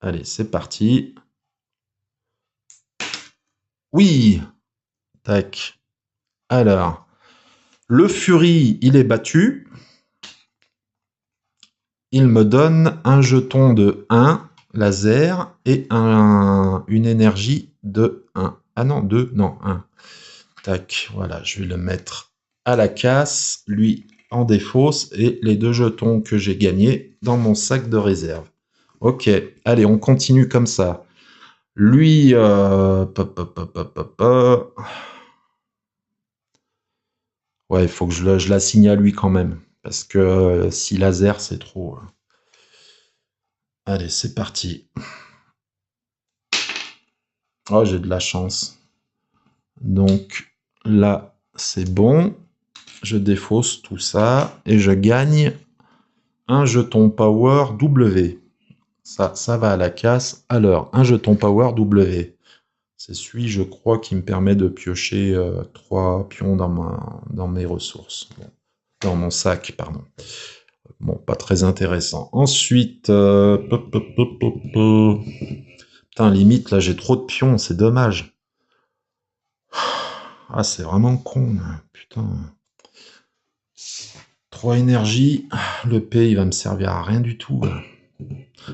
Allez, c'est parti. Oui! Tac. Alors, le Fury, il est battu. Il me donne un jeton de 1 laser et une énergie de 1. Ah non, 2, non, 1. Tac, voilà, je vais le mettre à la casse, lui en défausse, et les 2 jetons que j'ai gagnés dans mon sac de réserve. Ok, allez, on continue comme ça. Lui, ouais, il faut que je l'assigne à lui quand même, parce que si laser, c'est trop. Allez, c'est parti. Oh, j'ai de la chance. Donc là, c'est bon. Je défausse tout ça et je gagne un jeton power W. Ça va à la casse. Alors, un jeton power W. C'est celui, je crois, qui me permet de piocher 3 pions dans mes ressources. Bon, dans mon sac, pardon. Bon, pas très intéressant. Ensuite, putain, limite, là, j'ai trop de pions, c'est dommage. Ah, c'est vraiment con, là. Putain. 3 énergies. Le P, il va me servir à rien du tout. Là.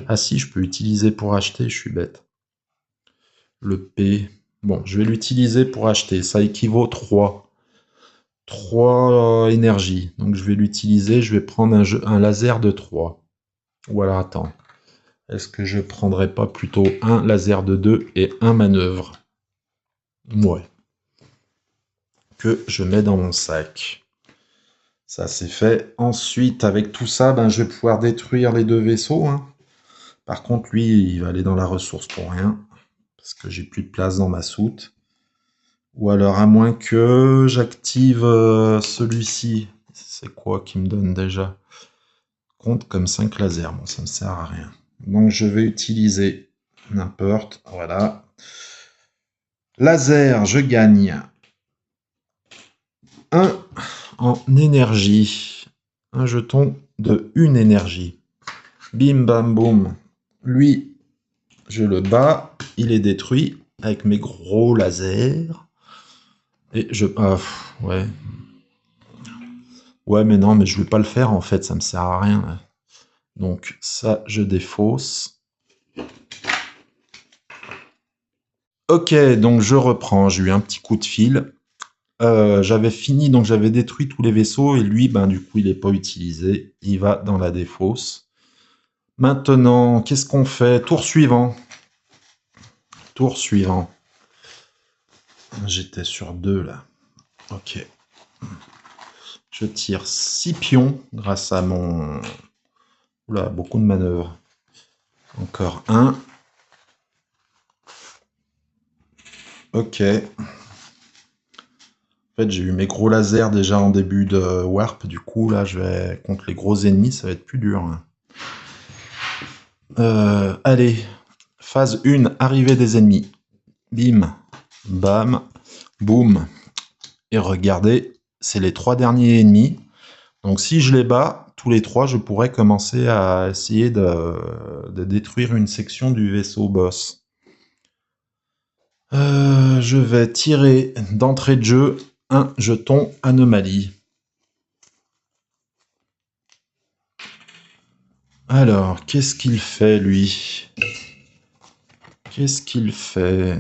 Ah si, je peux l'utiliser pour acheter, je suis bête. Le P. Bon, je vais l'utiliser pour acheter. Ça équivaut 3. 3 énergies. Donc je vais l'utiliser. Je vais prendre un laser de 3. Ou alors, attends. Est-ce que je prendrais pas plutôt un laser de 2 et un manœuvre? Ouais. Que je mets dans mon sac. Ça, c'est fait. Ensuite, avec tout ça, ben, je vais pouvoir détruire les 2 vaisseaux. Hein. Par contre, lui, il va aller dans la ressource pour rien. Parce que j'ai plus de place dans ma soute. Ou alors, à moins que j'active celui-ci. C'est quoi qui me donne déjà? Compte comme 5 lasers. Bon, ça me sert à rien. Donc, je vais utiliser n'importe. Voilà. Laser, je gagne 1 en énergie. Un jeton de 1 énergie. Bim, bam, boum. Lui, je le bats. Il est détruit avec mes gros lasers. Et je... ouais. Ouais, mais non, mais je vais pas le faire, en fait. Ça me sert à rien. Là. Donc, ça, je défausse. Ok, donc je reprends. J'ai eu un petit coup de fil. J'avais fini, donc j'avais détruit tous les vaisseaux. Et lui, ben, du coup, il n'est pas utilisé. Il va dans la défausse. Maintenant, qu'est-ce qu'on fait? Tour suivant. Tour suivant. J'étais sur 2, là. Ok. Je tire 6 pions grâce à mon... Oula, beaucoup de manœuvres. Encore un. Ok. En fait, j'ai eu mes gros lasers déjà en début de warp. Du coup, là, je vais contre les gros ennemis, ça va être plus dur. Allez. Phase 1, arrivée des ennemis. Bim. Bam. Boum. Et regardez, c'est les 3 derniers ennemis. Donc si je les bats, tous les 3, je pourrais commencer à essayer de détruire une section du vaisseau boss. Je vais tirer d'entrée de jeu un jeton anomalie. Alors, qu'est-ce qu'il fait, lui? Qu'est-ce qu'il fait?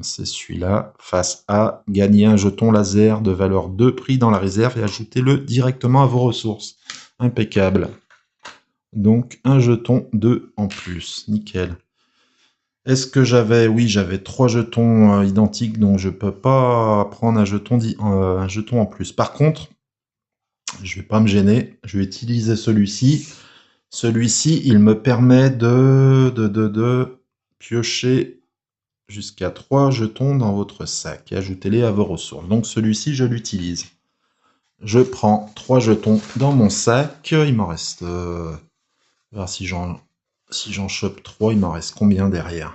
C'est celui-là. Face A, gagner un jeton laser de valeur 2 pris dans la réserve et ajoutez-le directement à vos ressources. Impeccable. Donc, un jeton 2 en plus. Nickel. Est-ce que j'avais... Oui, j'avais 3 jetons identiques, donc je peux pas prendre un jeton en plus. Par contre, je vais pas me gêner. Je vais utiliser celui-ci. Celui-ci, il me permet de piocher jusqu'à 3 jetons dans votre sac et ajoutez-les à vos ressources. Donc celui-ci, je l'utilise. Je prends 3 jetons dans mon sac. Il m'en reste... voir si j'en chope 3, il m'en reste combien derrière?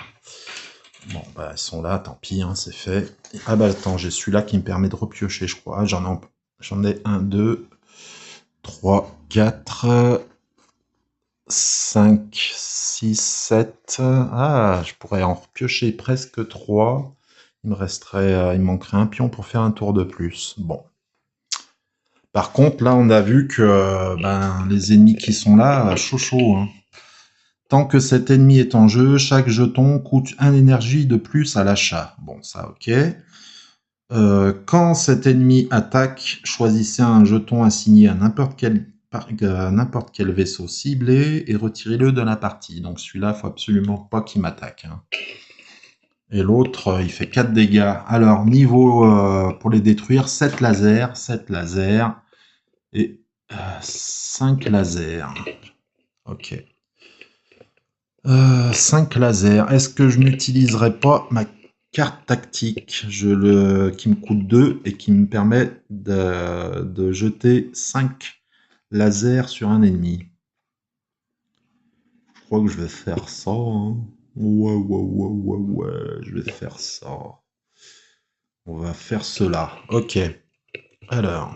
Bon, bah, ils sont là, tant pis, hein, c'est fait. Ah bah attends, j'ai celui-là qui me permet de repiocher, je crois. J'en ai 1, 2, 3, 4, 5, 6, 7. Ah, je pourrais en repiocher presque 3. Il me manquerait un pion pour faire un tour de plus. Bon. Par contre, là, on a vu que les ennemis qui sont là, chaud, hein. Tant que cet ennemi est en jeu, chaque jeton coûte 1 énergie de plus à l'achat. Bon, ça, ok. Quand cet ennemi attaque, choisissez un jeton assigné à n'importe quel vaisseau ciblé et retirez-le de la partie. Donc celui-là, il faut absolument pas qu'il m'attaque, hein. Et l'autre, il fait 4 dégâts. Alors, niveau pour les détruire, 7 lasers et 5 lasers. Ok. 5 lasers. Est-ce que je n'utiliserai pas ma carte tactique qui me coûte 2 et qui me permet de jeter 5 lasers sur un ennemi? Je crois que je vais faire ça, hein. Ouais, je vais faire ça. On va faire cela. Ok. Alors,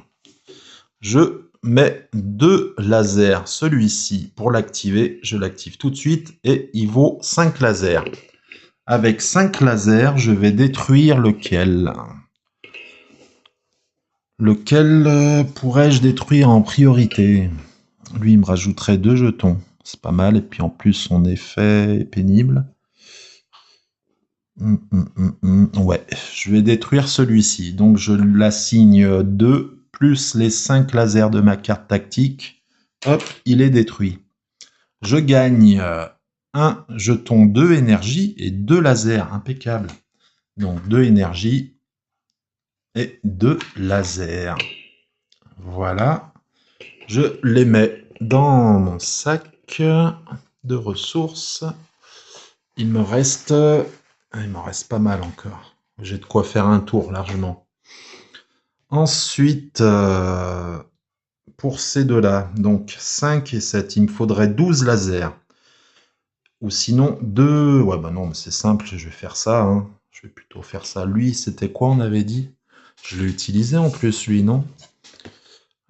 je mets 2 lasers. Celui-ci, pour l'activer, je l'active tout de suite et il vaut 5 lasers. Avec 5 lasers, je vais détruire lequel? Lequel pourrais-je détruire en priorité? Lui, il me rajouterait 2 jetons. C'est pas mal. Et puis en plus, son effet est pénible. Ouais, je vais détruire celui-ci. Donc je l'assigne 2 plus les 5 lasers de ma carte tactique. Hop, il est détruit. Je gagne un jeton 2 énergie et 2 lasers. Impeccable. Donc 2 énergies et 2 lasers. Voilà. Je les mets dans mon sac de ressources. Il m'en reste pas mal encore. J'ai de quoi faire un tour largement. Ensuite, pour ces deux-là, donc 5 et 7, il me faudrait 12 lasers. Ou sinon 2... Ouais, bah non, mais c'est simple, je vais faire ça, hein. Je vais plutôt faire ça. Lui, c'était quoi, on avait dit? Je l'ai utilisé en plus, lui, non?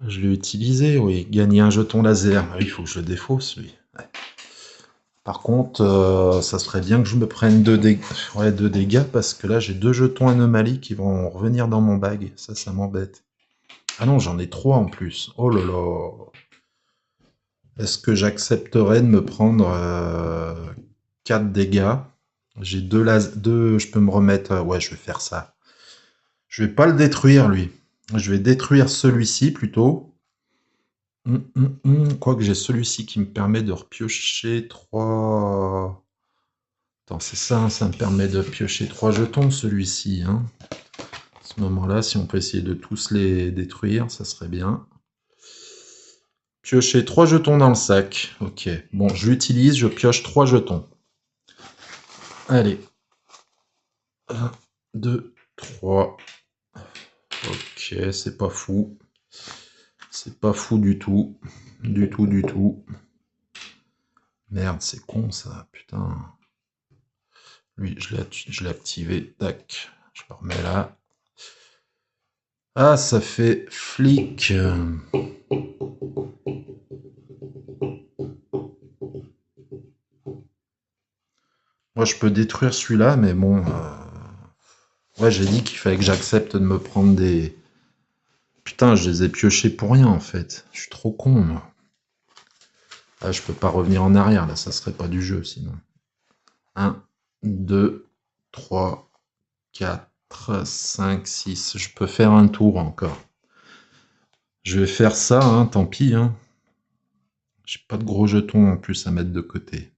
Je l'ai utilisé, oui. Gagner un jeton laser. Ah oui, il faut que je le défausse, lui. Ouais. Par contre, ça serait bien que je me prenne 2 dégâts. Ouais, 2 dégâts, parce que là, j'ai 2 jetons anomalies qui vont revenir dans mon bag. Ça m'embête. Ah non, j'en ai 3 en plus. Oh là là. Est-ce que j'accepterais de me prendre 4 dégâts? J'ai 2, je peux me remettre... ouais, je vais faire ça. Je vais pas le détruire, lui. Je vais détruire celui-ci, plutôt. Quoique j'ai celui-ci qui me permet de repiocher 3... Attends, c'est ça, hein, ça me permet de piocher 3 jetons, celui-ci, hein. ce moment-là, si on peut essayer de tous les détruire, ça serait bien. Piocher 3 jetons dans le sac. Ok, bon, je l'utilise, je pioche 3 jetons. Allez. 1, 2, 3. Ok, c'est pas fou. C'est pas fou du tout. Du tout, du tout. Merde, c'est con ça, putain. Lui, je l'ai activé. Tac. Je le remets là. Ah, ça fait flic. Moi, je peux détruire celui-là, mais bon... Ouais, j'ai dit qu'il fallait que j'accepte de me prendre des... Putain, je les ai piochés pour rien, en fait. Je suis trop con, moi. Ah, je peux pas revenir en arrière, là. Ça serait pas du jeu, sinon. 1, 2, 3, 4, 5, 6. Je peux faire un tour encore. Je vais faire ça, hein, tant pis. Hein. J'ai pas de gros jetons en plus à mettre de côté.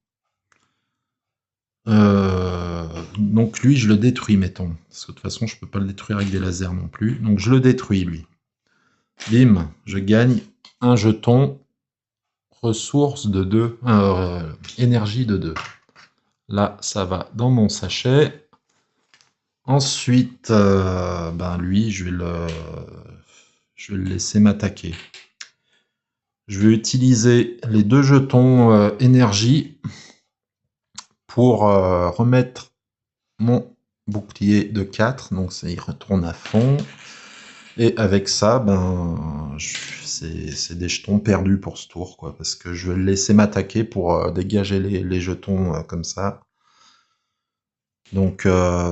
Donc lui, je le détruis, mettons. Parce que de toute façon, je peux pas le détruire avec des lasers non plus. Donc je le détruis, lui. Bim, je gagne un jeton. Ressources de 2. Énergie de 2. Là, ça va dans mon sachet. Ensuite, ben lui, je vais le laisser m'attaquer. Je vais utiliser les 2 jetons énergie pour remettre mon bouclier de 4. Donc, il retourne à fond. Et avec ça, ben, c'est des jetons perdus pour ce tour, quoi. Parce que je vais le laisser m'attaquer pour dégager les jetons comme ça. Donc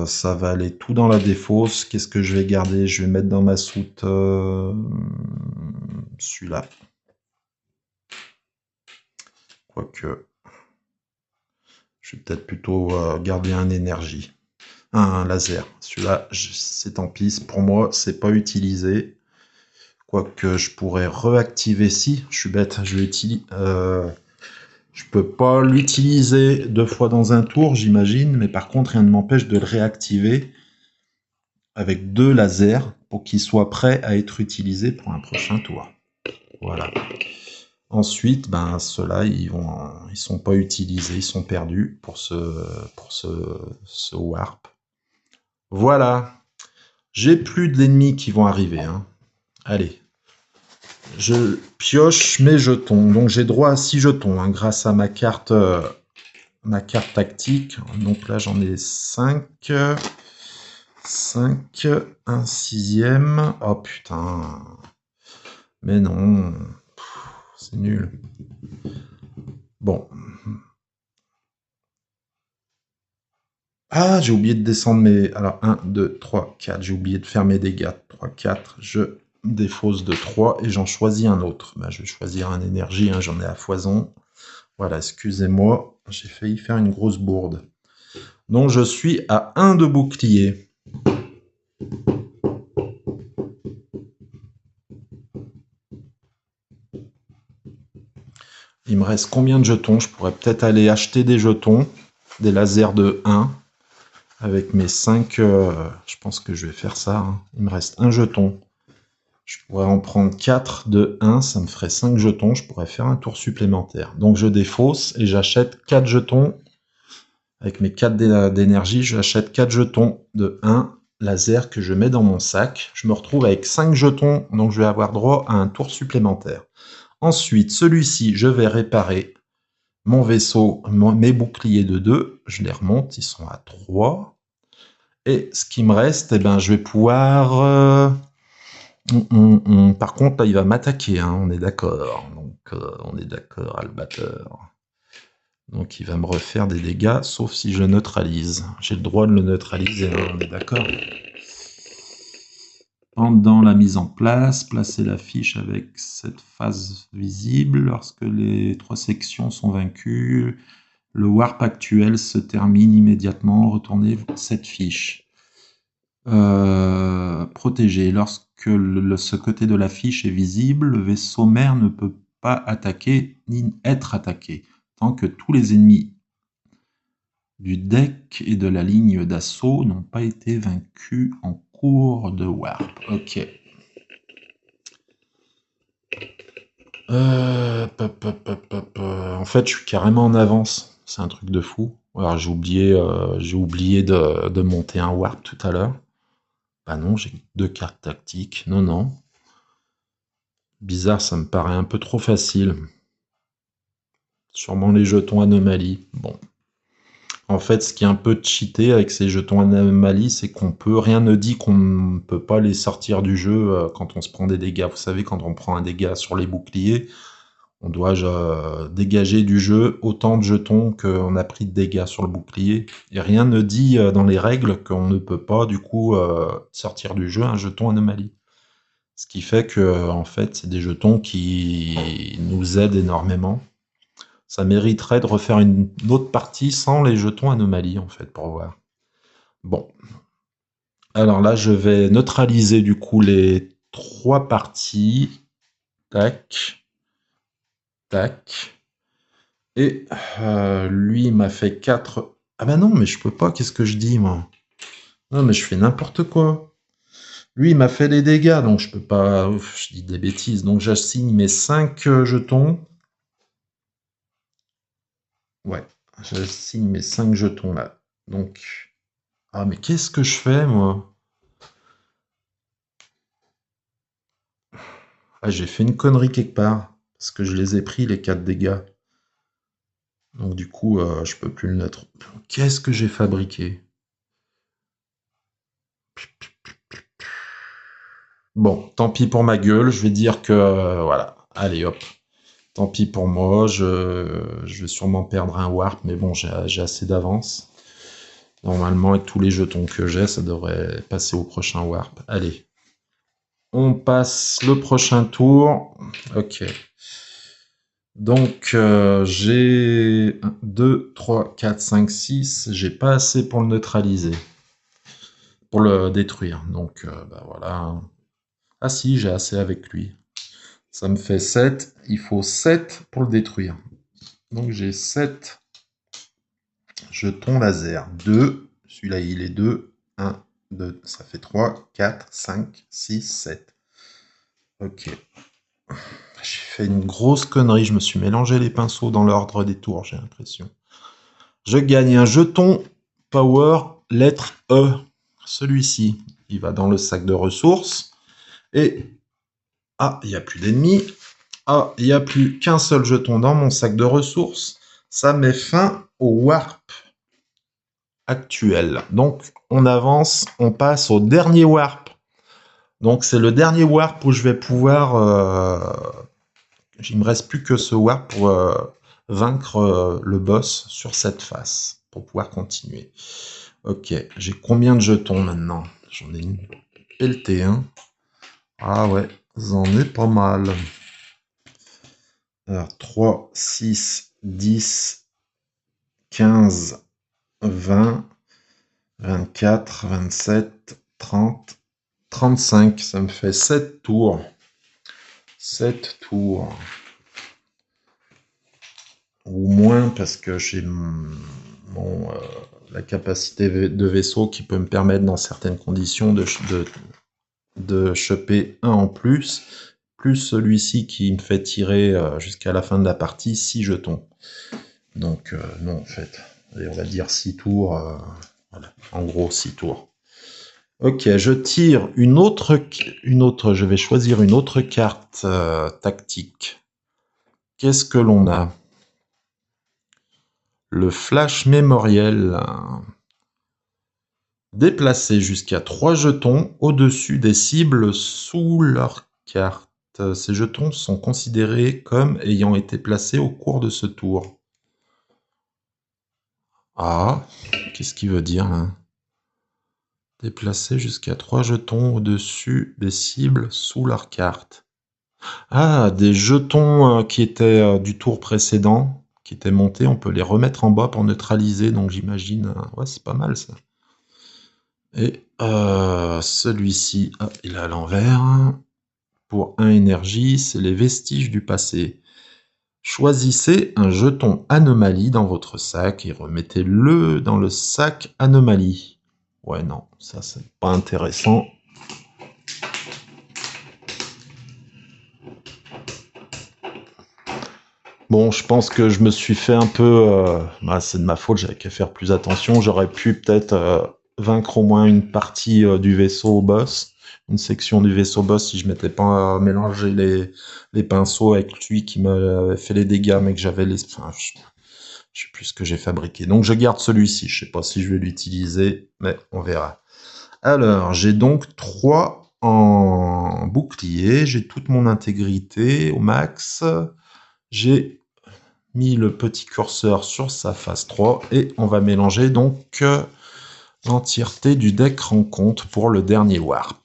ça va aller tout dans la défausse. Qu'est-ce que je vais garder? Je vais mettre dans ma soute celui-là. Quoique, je vais peut-être plutôt garder un énergie. Un laser. Celui-là, c'est tant pis. Pour moi, c'est pas utilisé. Quoique, je pourrais réactiver. Si, je suis bête. Je peux pas l'utiliser 2 fois dans un tour, j'imagine. Mais par contre, rien ne m'empêche de le réactiver avec 2 lasers pour qu'il soit prêt à être utilisé pour un prochain tour. Voilà. Ensuite, ben, ceux-là, ils sont pas utilisés, ils sont perdus pour ce warp. Voilà. J'ai plus d'ennemis qui vont arriver. Hein. Allez. Je pioche mes jetons. Donc j'ai droit à 6 jetons hein, grâce à ma carte tactique. Donc là, j'en ai 5. 5, un 6e. Oh putain. Mais non. C'est nul. Bon. Ah, j'ai oublié de descendre mes... Alors, 1, 2, 3, 4. J'ai oublié de faire mes dégâts. 3, 4. Je défausse de 3 et j'en choisis un autre. Ben, je vais choisir un énergie. Hein, j'en ai à foison. Voilà, excusez-moi. J'ai failli faire une grosse bourde. Donc, je suis à 1 de bouclier. Il me reste combien de jetons? Je pourrais peut-être aller acheter des jetons, des lasers de 1, avec mes 5... je pense que je vais faire ça. Hein. Il me reste un jeton. Je pourrais en prendre 4 de 1, ça me ferait 5 jetons. Je pourrais faire un tour supplémentaire. Donc je défausse et j'achète 4 jetons. Avec mes 4 d'énergie, j'achète 4 jetons de 1 laser que je mets dans mon sac. Je me retrouve avec 5 jetons, donc je vais avoir droit à un tour supplémentaire. Ensuite, celui-ci, je vais réparer mon vaisseau, mes boucliers de 2. Je les remonte, ils sont à 3. Et ce qui me reste, eh ben, je vais pouvoir... Par contre, là, il va m'attaquer, hein, on est d'accord. Donc, on est d'accord, Albateur. Donc, il va me refaire des dégâts, sauf si je neutralise. J'ai le droit de le neutraliser, hein, on est d'accord. Pendant la mise en place, placez la fiche avec cette phase visible. Lorsque les 3 sections sont vaincues, le warp actuel se termine immédiatement. Retournez cette fiche. Protégé. Lorsque ce côté de la fiche est visible, le vaisseau mère ne peut pas attaquer ni être attaqué. Tant que tous les ennemis du deck et de la ligne d'assaut n'ont pas été vaincus en Discours de Warp. Ok. En fait, je suis carrément en avance. C'est un truc de fou. Alors, j'ai oublié de monter un Warp tout à l'heure. Bah non, j'ai 2 cartes tactiques. Non, non. Bizarre, ça me paraît un peu trop facile. Sûrement les jetons anomalies. Bon. En fait, ce qui est un peu cheaté avec ces jetons anomalies, c'est rien ne dit qu'on ne peut pas les sortir du jeu quand on se prend des dégâts. Vous savez, quand on prend un dégât sur les boucliers, on doit dégager du jeu autant de jetons qu'on a pris de dégâts sur le bouclier. Et rien ne dit dans les règles qu'on ne peut pas, du coup, sortir du jeu un jeton anomalie. Ce qui fait que, en fait, c'est des jetons qui nous aident énormément. Ça mériterait de refaire une autre partie sans les jetons anomalies, en fait, pour voir. Bon. Alors là, je vais neutraliser, du coup, les 3 parties. Tac. Tac. Et lui, il m'a fait 4... Ah bah non, mais je peux pas, qu'est-ce que je dis, moi? Non, mais je fais n'importe quoi. Lui, il m'a fait des dégâts, donc je peux pas... Ouf, je dis des bêtises. Donc j'assigne mes 5 jetons. Ouais, j'assigne mes 5 jetons, là. Donc... Ah, mais qu'est-ce que je fais, moi? Ah, j'ai fait une connerie quelque part. Parce que je les ai pris, les 4 dégâts. Donc du coup, je peux plus le mettre. Qu'est-ce que j'ai fabriqué? Bon, tant pis pour ma gueule, je vais dire que... voilà, allez hop. Tant pis pour moi, je vais sûrement perdre un warp, mais bon, j'ai assez d'avance. Normalement, avec tous les jetons que j'ai, ça devrait passer au prochain warp. Allez. On passe le prochain tour. Ok. Donc, j'ai 1, 2, 3, 4, 5, 6. J'ai pas assez pour le neutraliser. Pour le détruire. Donc, bah voilà. Ah si, j'ai assez avec lui. Ça me fait 7. Il faut 7 pour le détruire. Donc, j'ai 7 jetons laser. 2. Celui-là, il est 2. 1, 2. Ça fait 3, 4, 5, 6, 7. Ok. J'ai fait une grosse connerie. Je me suis mélangé les pinceaux dans l'ordre des tours, j'ai l'impression. Je gagne un jeton Power lettre E. Celui-ci, il va dans le sac de ressources. Et... ah, il n'y a plus d'ennemis. Ah, il n'y a plus qu'un seul jeton dans mon sac de ressources. Ça met fin au warp actuel. Donc, on avance, on passe au dernier warp. Donc, c'est le dernier warp où je vais pouvoir... il me reste plus que ce warp pour vaincre le boss sur cette face, pour pouvoir continuer. Ok, j'ai combien de jetons maintenant? J'en ai une pelletée, hein. Ah ouais, j'en ai pas mal. Alors, 3, 6, 10, 15, 20, 24, 27, 30, 35. Ça me fait 7 tours. 7 tours. Ou moins parce que j'ai la capacité de vaisseau qui peut me permettre dans certaines conditions de choper un en plus celui-ci qui me fait tirer jusqu'à la fin de la partie 6 jetons. Donc non en fait. Et on va dire 6 tours. Voilà. En gros 6 tours. Ok, je tire une autre. Je vais choisir une autre carte tactique. Qu'est-ce que l'on a? Le flash mémoriel. Déplacer jusqu'à 3 jetons au-dessus des cibles sous leur carte. Ces jetons sont considérés comme ayant été placés au cours de ce tour. Ah, qu'est-ce qu'il veut dire là? Déplacer jusqu'à 3 jetons au-dessus des cibles sous leur carte. Ah, des jetons qui étaient du tour précédent, qui étaient montés, on peut les remettre en bas pour neutraliser, donc j'imagine... ouais, c'est pas mal ça. Et celui-ci, ah, il est à l'envers. Pour 1 énergie, c'est les vestiges du passé. Choisissez un jeton anomalie dans votre sac et remettez-le dans le sac anomalie. Ouais, non, ça c'est pas intéressant. Bon, je pense que je me suis fait un peu... c'est de ma faute, j'avais qu'à faire plus attention. J'aurais pu peut-être vaincre au moins une partie du vaisseau boss, une section du vaisseau boss, si je m'étais pas mélangé les pinceaux avec lui qui m'avait fait les dégâts, mais que j'avais les... Enfin, je sais plus ce que j'ai fabriqué. Donc je garde celui-ci. Je sais pas si je vais l'utiliser, mais on verra. Alors, j'ai donc 3 en bouclier. J'ai toute mon intégrité au max. J'ai mis le petit curseur sur sa phase 3 et on va mélanger donc l'entièreté du deck rencontre pour le dernier warp.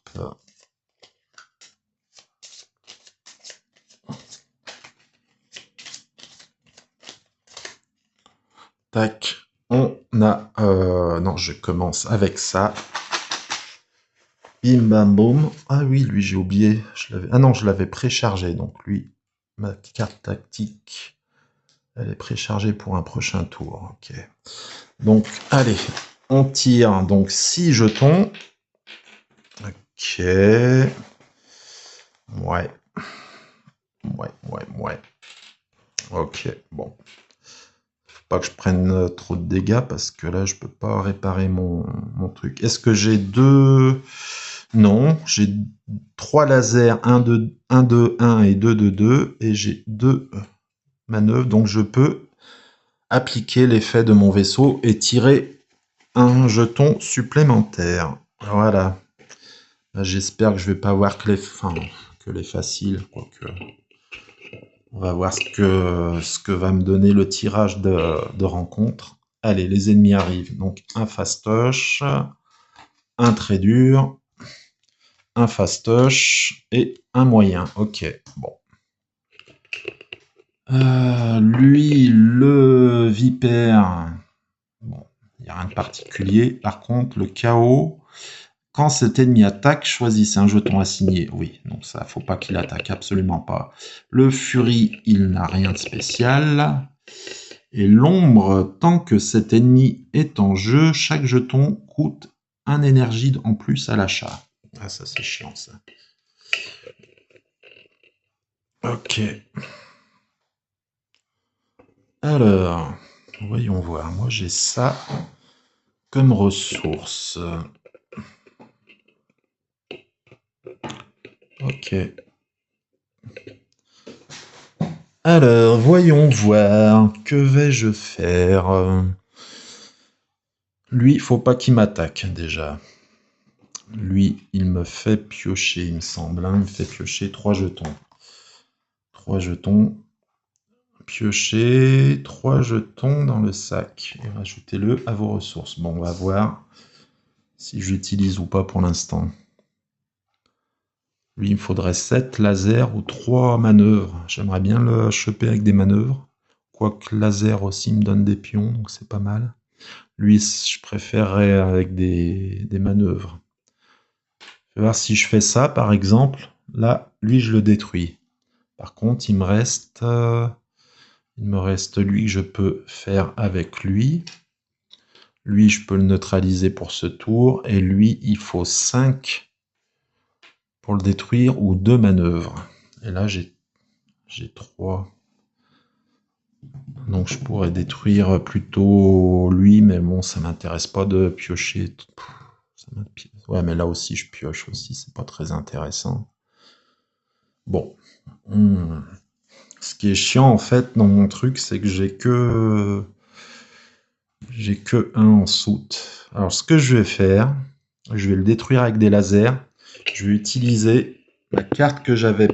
Tac, on a... non, je commence avec ça. Bim bam boum. Ah oui, lui j'ai oublié. Ah non, je l'avais préchargé. Donc lui, ma carte tactique, elle est préchargée pour un prochain tour. Ok. Donc allez, on tire donc 6 jetons. Ok. Ouais. Ouais. Ok, bon. Faut pas que je prenne trop de dégâts parce que là, je peux pas réparer mon truc. Est-ce que j'ai deux... Non, j'ai 3 lasers, 1 de 1 et 2 de 2, et j'ai 2 manœuvres, donc je peux appliquer l'effet de mon vaisseau et tirer un jeton supplémentaire. Voilà. J'espère que je vais pas avoir que les faciles, quoique... On va voir ce que va me donner le tirage de rencontre. Allez, les ennemis arrivent. Donc un fastoche, un très dur, un fastoche et un moyen. Ok, bon. Lui, le vipère, bon, il n'y a rien de particulier. Par contre, le chaos, quand cet ennemi attaque, choisissez un jeton assigné. Oui, donc ça, faut pas qu'il attaque, absolument pas. Le furie, il n'a rien de spécial. Et l'ombre, tant que cet ennemi est en jeu, chaque jeton coûte un énergie en plus à l'achat. Ah, ça c'est chiant ça. Ok. Alors, voyons voir. Moi j'ai ça comme ressource. Ok. Alors, voyons voir. Que vais-je faire? Lui, faut pas qu'il m'attaque déjà. Lui, il me fait piocher, il me semble. Hein. Il me fait piocher 3 jetons. 3 jetons. Piocher 3 jetons dans le sac et rajoutez-le à vos ressources. Bon, on va voir si j'utilise ou pas pour l'instant. Lui, il me faudrait 7 lasers ou 3 manœuvres. J'aimerais bien le choper avec des manœuvres. Quoique laser aussi me donne des pions, donc c'est pas mal. Lui, je préférerais avec des manœuvres. Je vais voir si je fais ça, par exemple. Là, lui, je le détruis. Par contre, il me reste lui que je peux faire avec lui. Lui, je peux le neutraliser pour ce tour. Et lui, il faut 5 pour le détruire ou 2 manœuvres. Et là, j'ai 3. Donc, je pourrais détruire plutôt lui. Mais bon, ça m'intéresse pas de piocher. Ouais, mais là aussi, je pioche aussi. C'est pas très intéressant. Bon. Ce qui est chiant, en fait, dans mon truc, c'est que j'ai que 1 en soute. Alors, ce que je vais faire, je vais le détruire avec des lasers. Je vais utiliser la carte que j'avais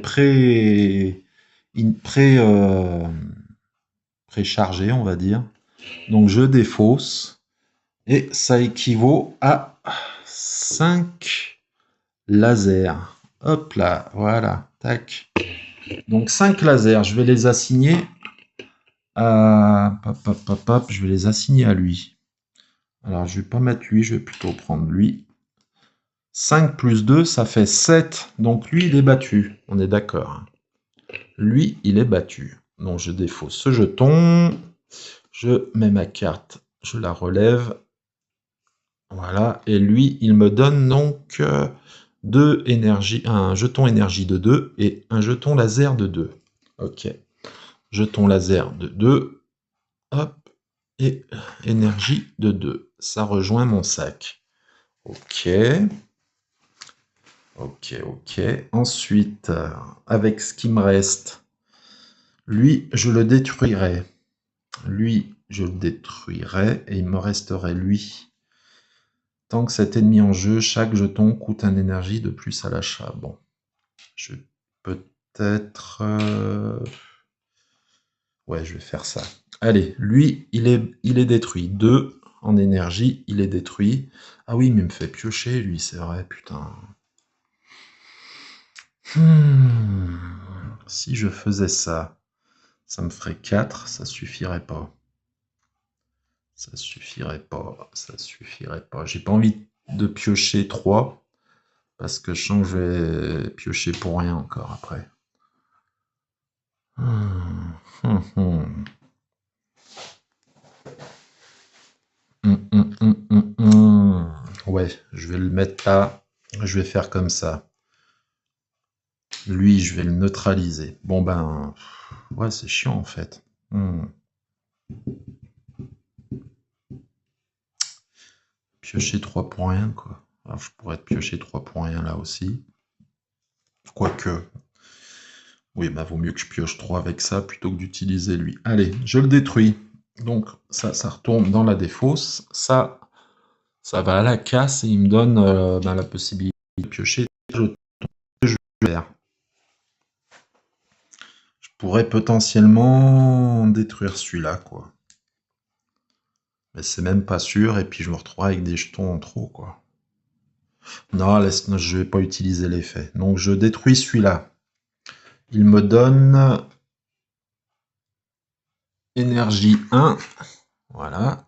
préchargée, on va dire. Donc, je défausse. Et ça équivaut à 5 lasers. Hop là, voilà. Tac. Donc, 5 lasers. Je vais les assigner à... Je vais les assigner à lui. Alors, je vais pas mettre lui, je vais plutôt prendre lui. 5 plus 2, ça fait 7. Donc, lui, il est battu. On est d'accord. Lui, il est battu. Donc, je défausse ce jeton. Je mets ma carte. Je la relève. Voilà, et lui, il me donne donc deux énergies, un jeton énergie de 2 et un jeton laser de 2. Ok, jeton laser de 2, hop, et énergie de 2. Ça rejoint mon sac. Ok, ok. Ensuite, avec ce qui me reste, lui, je le détruirai. Lui, je le détruirai et il me resterait lui. Tant que cet ennemi en jeu, chaque jeton coûte un énergie de plus à l'achat. Bon, je vais peut-être... Ouais, je vais faire ça. Allez, lui, il est détruit. 2 en énergie, il est détruit. Ah oui, mais il me fait piocher, lui, c'est vrai, putain. Si je faisais ça, ça me ferait 4, ça suffirait pas. Ça suffirait pas, ça suffirait pas. J'ai pas envie de piocher 3, parce que je sens que je vais piocher pour rien encore après. Ouais, je vais le mettre là. Je vais faire comme ça. Lui, je vais le neutraliser. Bon ben, ouais, c'est chiant en fait. Piocher 3 pour rien, quoi. Alors, je pourrais te piocher 3 pour rien là aussi. Quoique. Oui, bah vaut mieux que je pioche 3 avec ça plutôt que d'utiliser lui. Allez, je le détruis. Donc ça retourne dans la défausse. Ça va à la casse et il me donne la possibilité de piocher des jetons verts. Je pourrais potentiellement détruire celui-là, quoi. Mais c'est même pas sûr, et puis je me retrouve avec des jetons en trop, quoi. Non, laisse, je vais pas utiliser l'effet. Donc je détruis celui-là. Il me donne énergie 1. Voilà.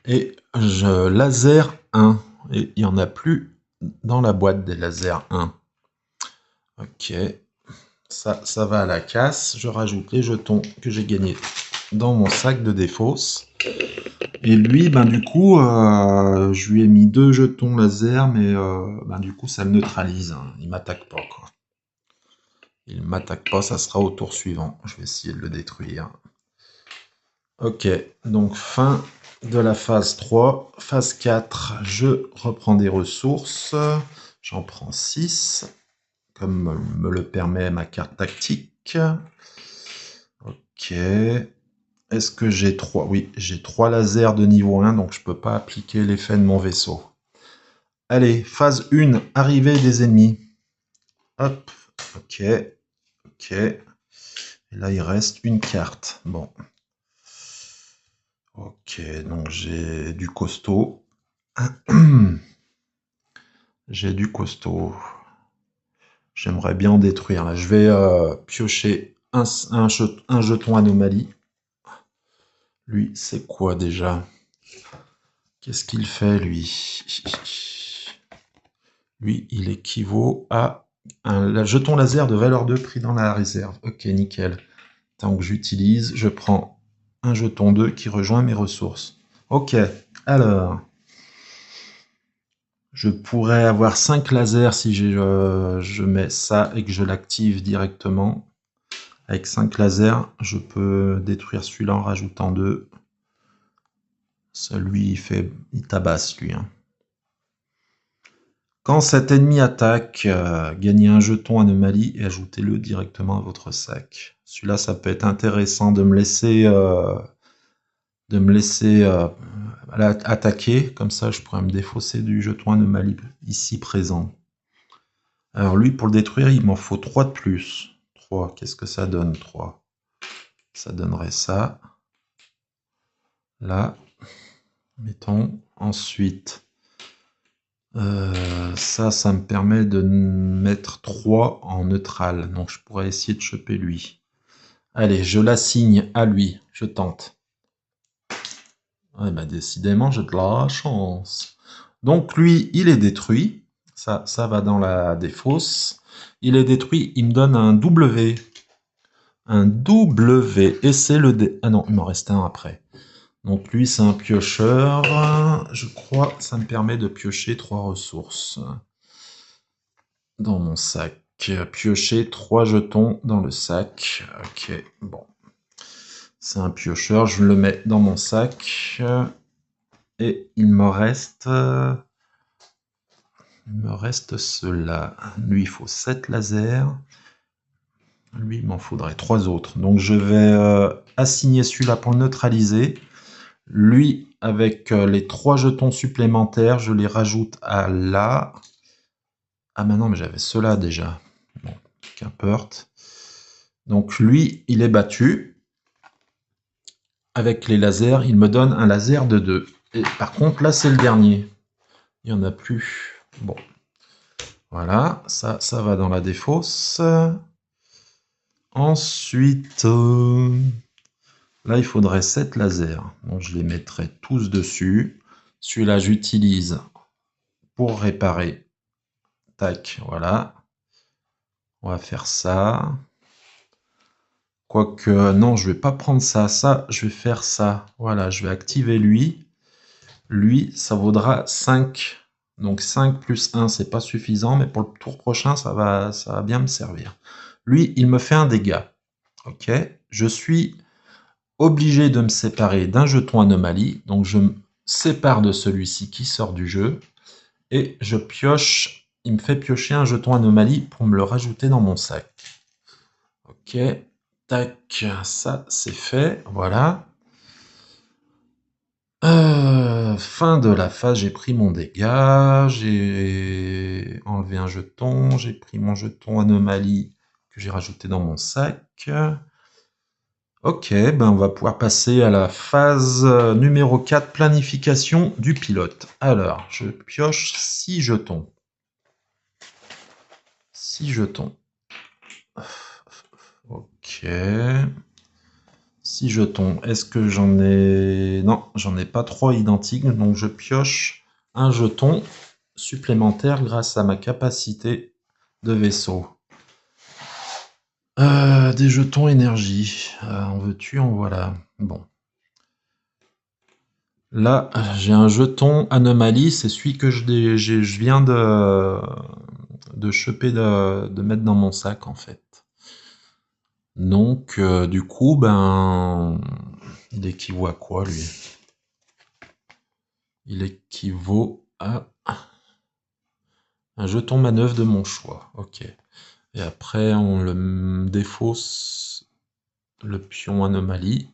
Et je laser 1. Et il n'y en a plus dans la boîte des lasers 1. Ok. Ça va à la casse. Je rajoute les jetons que j'ai gagnés dans mon sac de défausse. Et lui, ben du coup, je lui ai mis 2 jetons laser, mais ben, du coup, ça le neutralise. Hein. Il m'attaque pas, quoi. Il m'attaque pas, ça sera au tour suivant. Je vais essayer de le détruire. Ok, donc fin de la phase 3. Phase 4, je reprends des ressources. J'en prends 6, comme me le permet ma carte tactique. Ok. Est-ce que j'ai 3? Oui, j'ai 3 lasers de niveau 1, donc je peux pas appliquer l'effet de mon vaisseau. Allez, phase 1, arrivée des ennemis. Hop, ok, ok. Et là, il reste une carte. Bon. Ok, donc j'ai du costaud. J'ai du costaud. J'aimerais bien en détruire. Là, je vais piocher un jeton anomalie. Lui, c'est quoi déjà? Qu'est-ce qu'il fait, lui? Lui, il équivaut à un jeton laser de valeur 2 pris dans la réserve. Ok, nickel. Tant que j'utilise, je prends un jeton 2 qui rejoint mes ressources. Ok, alors... Je pourrais avoir 5 lasers si je mets ça et que je l'active directement. Avec 5 lasers, je peux détruire celui-là en rajoutant 2. Celui, il tabasse, lui. Hein. Quand cet ennemi attaque, gagnez un jeton anomalie et ajoutez-le directement à votre sac. Celui-là, ça peut être intéressant de me laisser, attaquer. Comme ça, je pourrais me défausser du jeton anomalie ici présent. Alors lui, pour le détruire, il m'en faut 3 de plus. 3, qu'est-ce que ça donne, 3? Ça donnerait ça. Là, mettons. Ensuite, ça me permet de mettre 3 en neutral. Donc je pourrais essayer de choper lui. Allez, je l'assigne à lui. Je tente. Ouais, bah décidément, j'ai de la chance. Donc lui, il est détruit. Ça va dans la défausse. Il est détruit, il me donne un W. Un W. Et c'est le... Ah non, il m'en reste un après. Donc lui, c'est un piocheur. Je crois que ça me permet de piocher 3 ressources dans mon sac. Piocher 3 jetons dans le sac. Ok, bon. C'est un piocheur, je le mets dans mon sac. Et il me reste cela. Lui, il faut 7 lasers. Lui, il m'en faudrait 3 autres. Donc je vais assigner celui-là pour le neutraliser. Lui, avec les 3 jetons supplémentaires, je les rajoute à là. Ah, mais non, mais j'avais cela déjà. Bon, qu'importe. Donc lui, il est battu. Avec les lasers, il me donne un laser de 2. Et par contre, là, c'est le dernier. Il n'y en a plus. Bon. Voilà, ça va dans la défausse. Ensuite, là, il faudrait 7 lasers. Donc, je les mettrai tous dessus. Celui-là, j'utilise pour réparer. Tac, voilà. On va faire ça. Quoique, non, je vais pas prendre ça. Ça, je vais faire ça. Voilà, je vais activer lui. Lui, ça vaudra 5. Donc 5 plus 1, c'est pas suffisant, mais pour le tour prochain, ça va bien me servir. Lui, il me fait un dégât. Ok, je suis obligé de me séparer d'un jeton anomalie. Donc je me sépare de celui-ci qui sort du jeu. Et je pioche. Il me fait piocher un jeton anomalie pour me le rajouter dans mon sac. Ok, tac, ça c'est fait. Voilà. Fin de la phase, j'ai pris mon dégât, j'ai enlevé un jeton, j'ai pris mon jeton anomalie que j'ai rajouté dans mon sac. Ok, ben on va pouvoir passer à la phase numéro 4, planification du pilote. Alors, je pioche 6 jetons. 6 jetons. Ok. 6 jetons. Est-ce que j'en ai... Non, j'en ai pas 3 identiques, donc je pioche un jeton supplémentaire grâce à ma capacité de vaisseau. Des jetons énergie. En veux-tu, en voilà. Bon. Là, j'ai un jeton anomalie, c'est celui que je viens de choper, de mettre dans mon sac, en fait. Donc, du coup, ben... Il équivaut à quoi, lui? Il équivaut à un jeton manœuvre de mon choix. Ok. Et après, on le défausse le pion anomalie.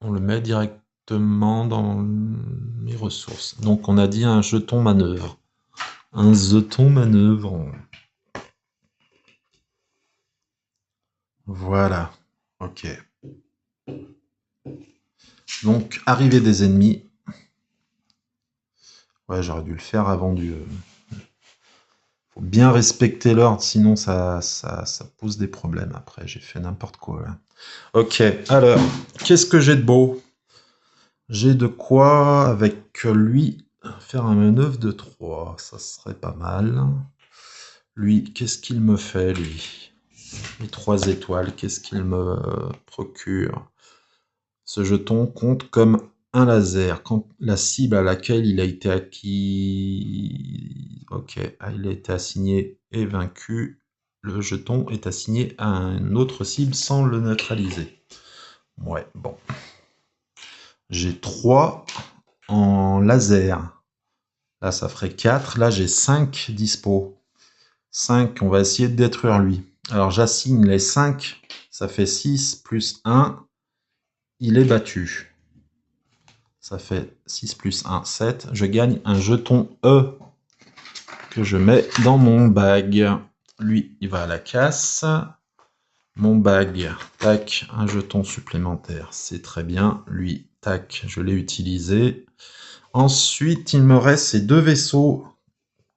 On le met directement dans mes ressources. Donc, on a dit un jeton manœuvre. Un jeton manœuvre. Voilà. Ok. Donc, arrivée des ennemis. Ouais, j'aurais dû le faire avant du... Faut bien respecter l'ordre, sinon ça pose des problèmes après. J'ai fait n'importe quoi là. Ok, alors, qu'est-ce que j'ai de beau? J'ai de quoi, avec lui, faire un manœuvre de 3. Ça serait pas mal. Lui, qu'est-ce qu'il me fait, lui? Les 3 étoiles, qu'est-ce qu'il me procure? Ce jeton compte comme un laser. Quand la cible à laquelle il a été acquis... Ok, il a été assigné et vaincu. Le jeton est assigné à une autre cible sans le neutraliser. Ouais, bon. J'ai 3 en laser. Là, ça ferait 4. Là, j'ai 5 dispo. 5, on va essayer de détruire lui. Alors, j'assigne les 5. Ça fait 6 plus 1. Il est battu. Ça fait 6 plus 1, 7. Je gagne un jeton E que je mets dans mon bag. Lui, il va à la casse. Mon bag, tac, un jeton supplémentaire, c'est très bien. Lui, tac, je l'ai utilisé. Ensuite, il me reste ces 2 vaisseaux.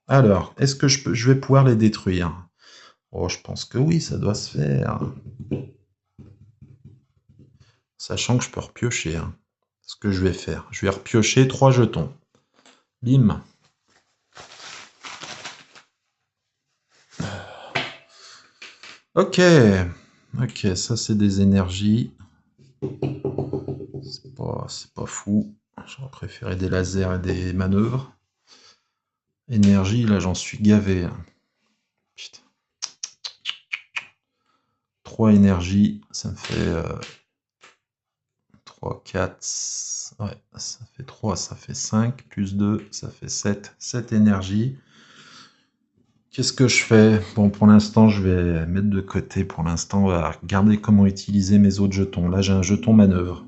Alors, est-ce que je vais pouvoir les détruire? Oh, je pense que oui, ça doit se faire. Sachant que je peux repiocher. Hein. Ce que je vais faire, je vais repiocher 3 jetons. Bim. Ok. Ok, ça c'est des énergies. C'est pas fou. J'aurais préféré des lasers et des manœuvres. Énergie, là j'en suis gavé. Là. Putain. 3 énergies, ça me fait 3, 4, ouais, ça fait 3, ça fait 5, plus 2, ça fait 7. 7 énergies. Qu'est-ce que je fais? Bon, pour l'instant, je vais mettre de côté. Pour l'instant, on va regarder comment utiliser mes autres jetons. Là, j'ai un jeton manœuvre.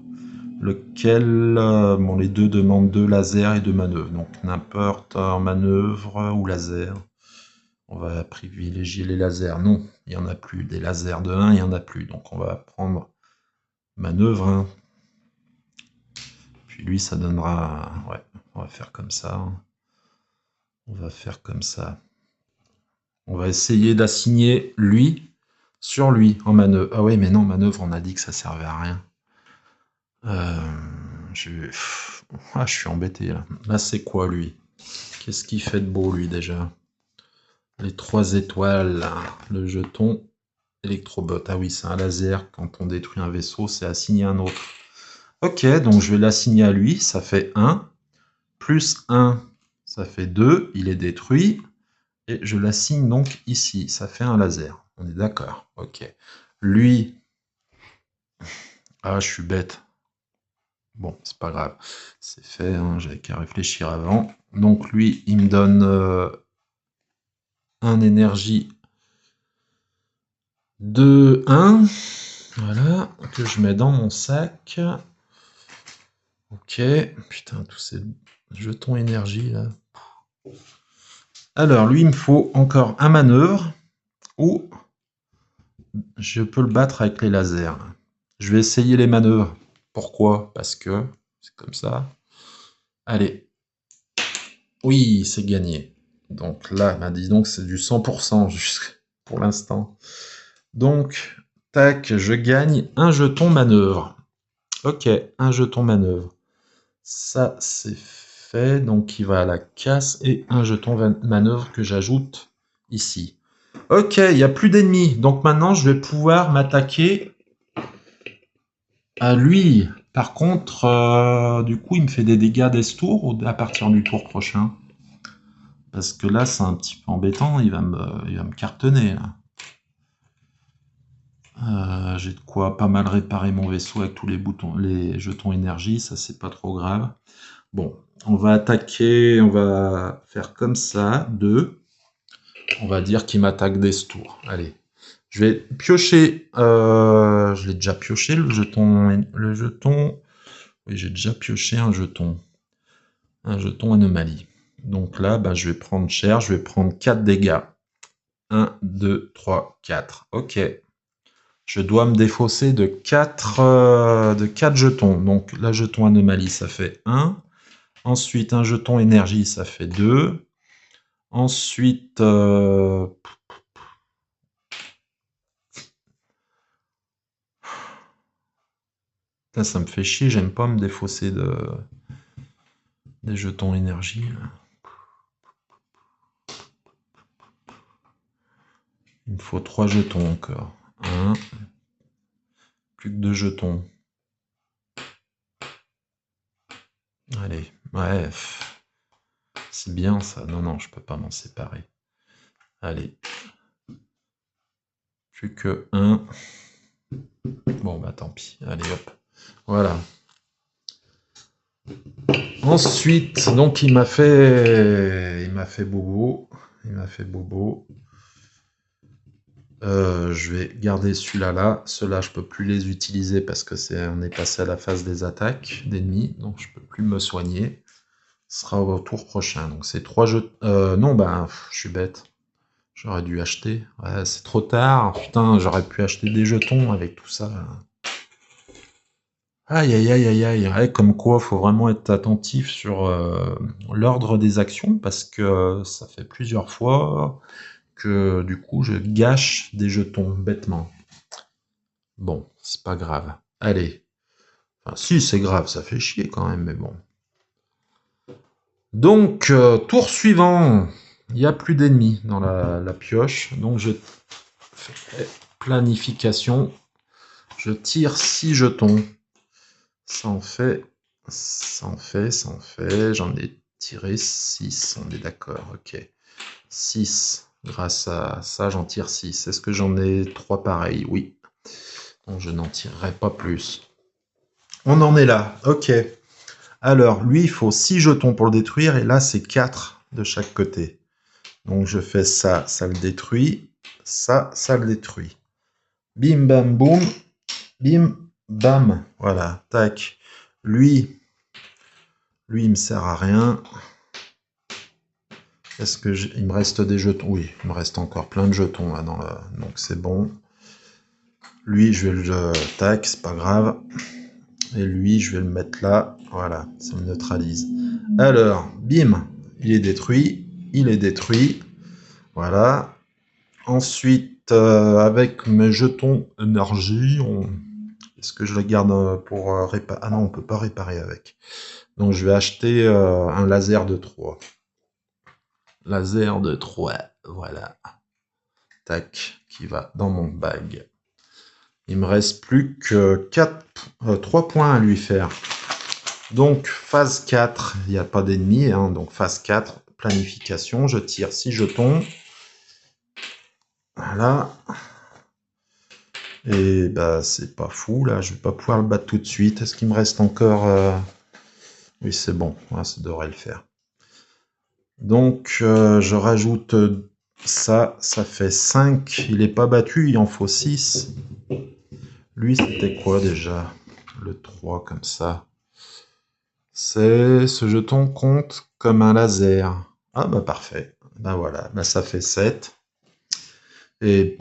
Lequel, bon, les deux demandent 2 lasers et 2 manœuvres. Donc, n'importe en manœuvre ou laser. On va privilégier les lasers. Non, il n'y en a plus. Des lasers de 1, il n'y en a plus. Donc, on va prendre manœuvre 1. Puis lui, ça donnera... Ouais, on va faire comme ça. On va faire comme ça. On va essayer d'assigner lui sur lui en manœuvre. Ah oui, mais non, manœuvre, on a dit que ça servait à rien. Je suis embêté là. Là, c'est quoi lui? Qu'est-ce qu'il fait de beau lui déjà? Les 3 étoiles, le jeton électrobot. Ah oui, c'est un laser. Quand on détruit un vaisseau, c'est assigné à un autre. Ok, donc je vais l'assigner à lui. Ça fait 1. Plus 1, ça fait 2. Il est détruit. Et je l'assigne donc ici. Ça fait un laser. On est d'accord. Ok. Lui... Ah, je suis bête. Bon, c'est pas grave. C'est fait, hein, j'avais qu'à réfléchir avant. Donc lui, il me donne un énergie de 1. Voilà, que je mets dans mon sac. Ok. Putain, tous ces jetons énergie là. Alors, lui, il me faut encore un manœuvre ou je peux le battre avec les lasers. Je vais essayer les manœuvres. Pourquoi? Parce que c'est comme ça. Allez. Oui, c'est gagné. Donc là, bah, dis donc, c'est du 100% pour l'instant. Donc, tac, je gagne un jeton manœuvre. Ok, un jeton manœuvre. Ça, c'est fait. Donc, il va à la casse et un jeton manœuvre que j'ajoute ici. Ok, il n'y a plus d'ennemis. Donc maintenant, je vais pouvoir m'attaquer à lui. Par contre, du coup, il me fait des dégâts dès ce tour ou à partir du tour prochain? Parce que là, c'est un petit peu embêtant. Il va me cartonner, là. J'ai de quoi pas mal réparer mon vaisseau avec tous les boutons, les jetons énergie, ça c'est pas trop grave. Bon, on va attaquer, on va faire comme ça, 2. On va dire qu'il m'attaque dès ce tour. Allez, je vais piocher, je l'ai déjà pioché le jeton, oui j'ai déjà pioché un jeton anomalie. Donc là, bah, je vais prendre cher, je vais prendre 4 dégâts. 1, 2, 3, 4, ok. Je dois me défausser de 4 jetons. Donc, la jeton anomalie, ça fait 1. Ensuite, un jeton énergie, ça fait 2. Ensuite, là, ça me fait chier. J'aime pas me défausser des jetons énergie. Il me faut 3 jetons encore. 1. Plus que 2 jetons. Allez, ouais. C'est bien ça. Non, non, je peux pas m'en séparer. Allez. Plus que 1. Bon, bah tant pis. Allez, hop. Voilà. Ensuite, donc il m'a fait bobo. Il m'a fait bobo. Je vais garder celui-là là. Ceux-là, je peux plus les utiliser parce que on est passé à la phase des attaques d'ennemis, donc je peux plus me soigner. Ce sera au tour prochain. Donc c'est 3 jeux. Non, bah, je suis bête. J'aurais dû acheter. Ouais, c'est trop tard. Putain, j'aurais pu acheter des jetons avec tout ça. Aïe, aïe, aïe, aïe, aïe. Ouais, comme quoi, faut vraiment être attentif sur l'ordre des actions parce que ça fait plusieurs fois que du coup, je gâche des jetons bêtement. Bon, c'est pas grave. Allez. Enfin, si, c'est grave, ça fait chier quand même, mais bon. Donc, tour suivant. Il n'y a plus d'ennemis dans la pioche. Donc, je fais planification. Je tire 6 jetons. Ça en fait, ça en fait, ça en fait. J'en ai tiré 6, on est d'accord, ok. 6. Grâce à ça, j'en tire 6. Est-ce que j'en ai 3 pareils? Oui. Donc je n'en tirerai pas plus. On en est là, ok. Alors, lui, il faut 6 jetons pour le détruire, et là, c'est 4 de chaque côté. Donc je fais ça, ça le détruit. Ça le détruit. Bim, bam, boum. Bim, bam. Voilà, tac. Lui, il me sert à rien. Est-ce que il me reste des jetons? Oui, il me reste encore plein de jetons là dans le... Donc c'est bon. Lui, je vais le... Tac, c'est pas grave. Et lui, je vais le mettre là. Voilà, ça me neutralise. Alors, bim, il est détruit. Il est détruit. Voilà. Ensuite, avec mes jetons énergie, est-ce que je le garde pour réparer? Ah non, on peut pas réparer avec. Donc je vais acheter un laser de 3. Laser de 3, voilà. Tac, qui va dans mon bag. Il me reste plus que 3 points à lui faire. Donc phase 4, il n'y a pas d'ennemis, hein, donc phase 4, planification, je tire 6 jetons. Voilà. Et bah c'est pas fou là, je vais pas pouvoir le battre tout de suite. Est-ce qu'il me reste encore Oui, c'est bon, ça devrait le faire. Donc je rajoute ça, ça fait 5. Il n'est pas battu, il en faut 6. Lui, c'était quoi déjà? Le 3 comme ça. Ce jeton compte comme un laser. Ah bah parfait. Ben voilà, bah ça fait 7. Et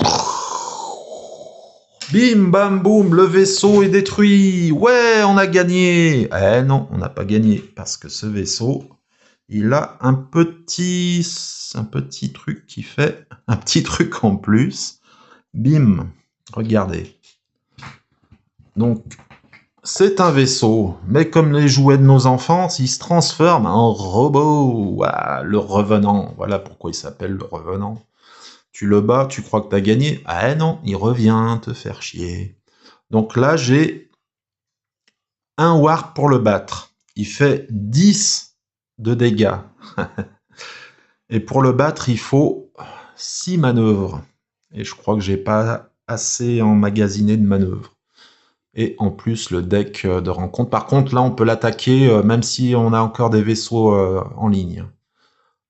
bim bam boum, le vaisseau est détruit. Ouais, on a gagné. Eh non, on n'a pas gagné parce que ce vaisseau, il a un petit truc qui fait un petit truc en plus. Bim, regardez. Donc c'est un vaisseau, mais comme les jouets de nos enfants, il se transforme en robot. Ouah, le revenant. Voilà pourquoi il s'appelle le revenant. Tu le bats, tu crois que tu as gagné. Ah non, il revient te faire chier. Donc là, j'ai un warp pour le battre. Il fait 10 de dégâts. Et pour le battre, il faut 6 manœuvres. Et je crois que j'ai pas assez emmagasiné de manœuvres. Et en plus, le deck de rencontre. Par contre, là, on peut l'attaquer même si on a encore des vaisseaux en ligne.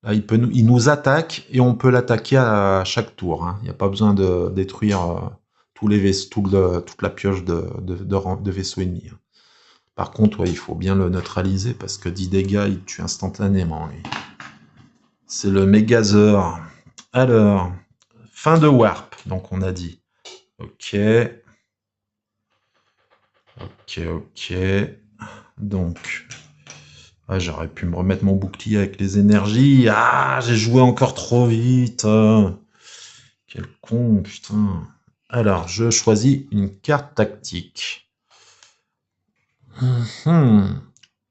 Là, il nous attaque et on peut l'attaquer à chaque tour. Hein. Il n'y a pas besoin de détruire tous les vaisseaux, toute la pioche de vaisseaux ennemis. Par contre, ouais, il faut bien le neutraliser parce que 10 dégâts, il tue instantanément. Lui. C'est le Megazord. Alors, fin de warp, donc on a dit. Ok. Ok. Donc, j'aurais pu me remettre mon bouclier avec les énergies. Ah, j'ai joué encore trop vite. Quel con, putain. Alors, je choisis une carte tactique.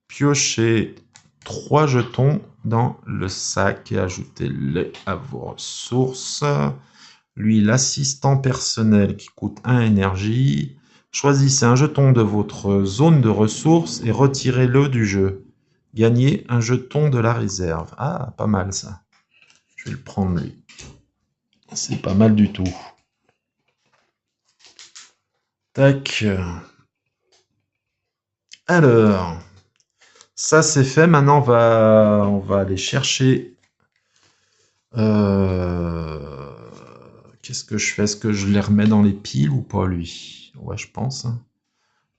Piochez 3 jetons dans le sac et ajoutez-les à vos ressources. Lui, l'assistant personnel qui coûte 1 énergie. Choisissez un jeton de votre zone de ressources et retirez-le du jeu. Gagnez un jeton de la réserve. Ah, pas mal ça. Je vais le prendre lui. C'est pas mal du tout. Tac. Alors, ça c'est fait. Maintenant, on va aller chercher. Qu'est-ce que je fais? Est-ce que je les remets dans les piles ou pas, lui? Ouais, je pense.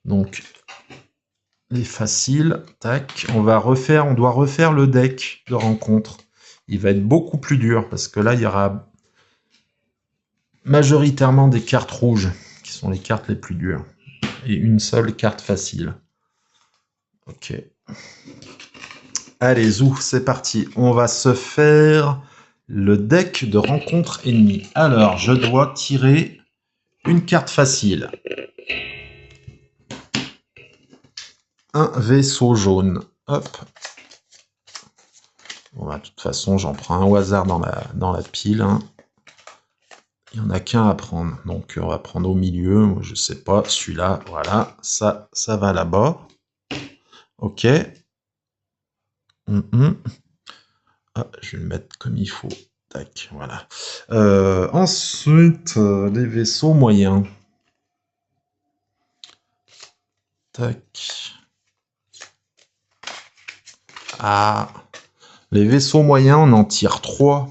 Donc, les faciles. Tac. On doit refaire le deck de rencontre. Il va être beaucoup plus dur parce que là, il y aura majoritairement des cartes rouges qui sont les cartes les plus dures. Et une seule carte facile. Ok. Allez, zou, c'est parti. On va se faire le deck de rencontre ennemie. Alors, je dois tirer une carte facile. Un vaisseau jaune. Hop. Bon, bah, de toute façon, j'en prends un au hasard dans la pile. Hein. Il n'y en a qu'un à prendre. Donc, on va prendre au milieu. Je sais pas, celui-là. Voilà. Ça va là-bas. Ok. Mhm. Ah, je vais le mettre comme il faut. Tac, voilà. Ensuite, les vaisseaux moyens. Tac. Ah, les vaisseaux moyens, on en tire 3.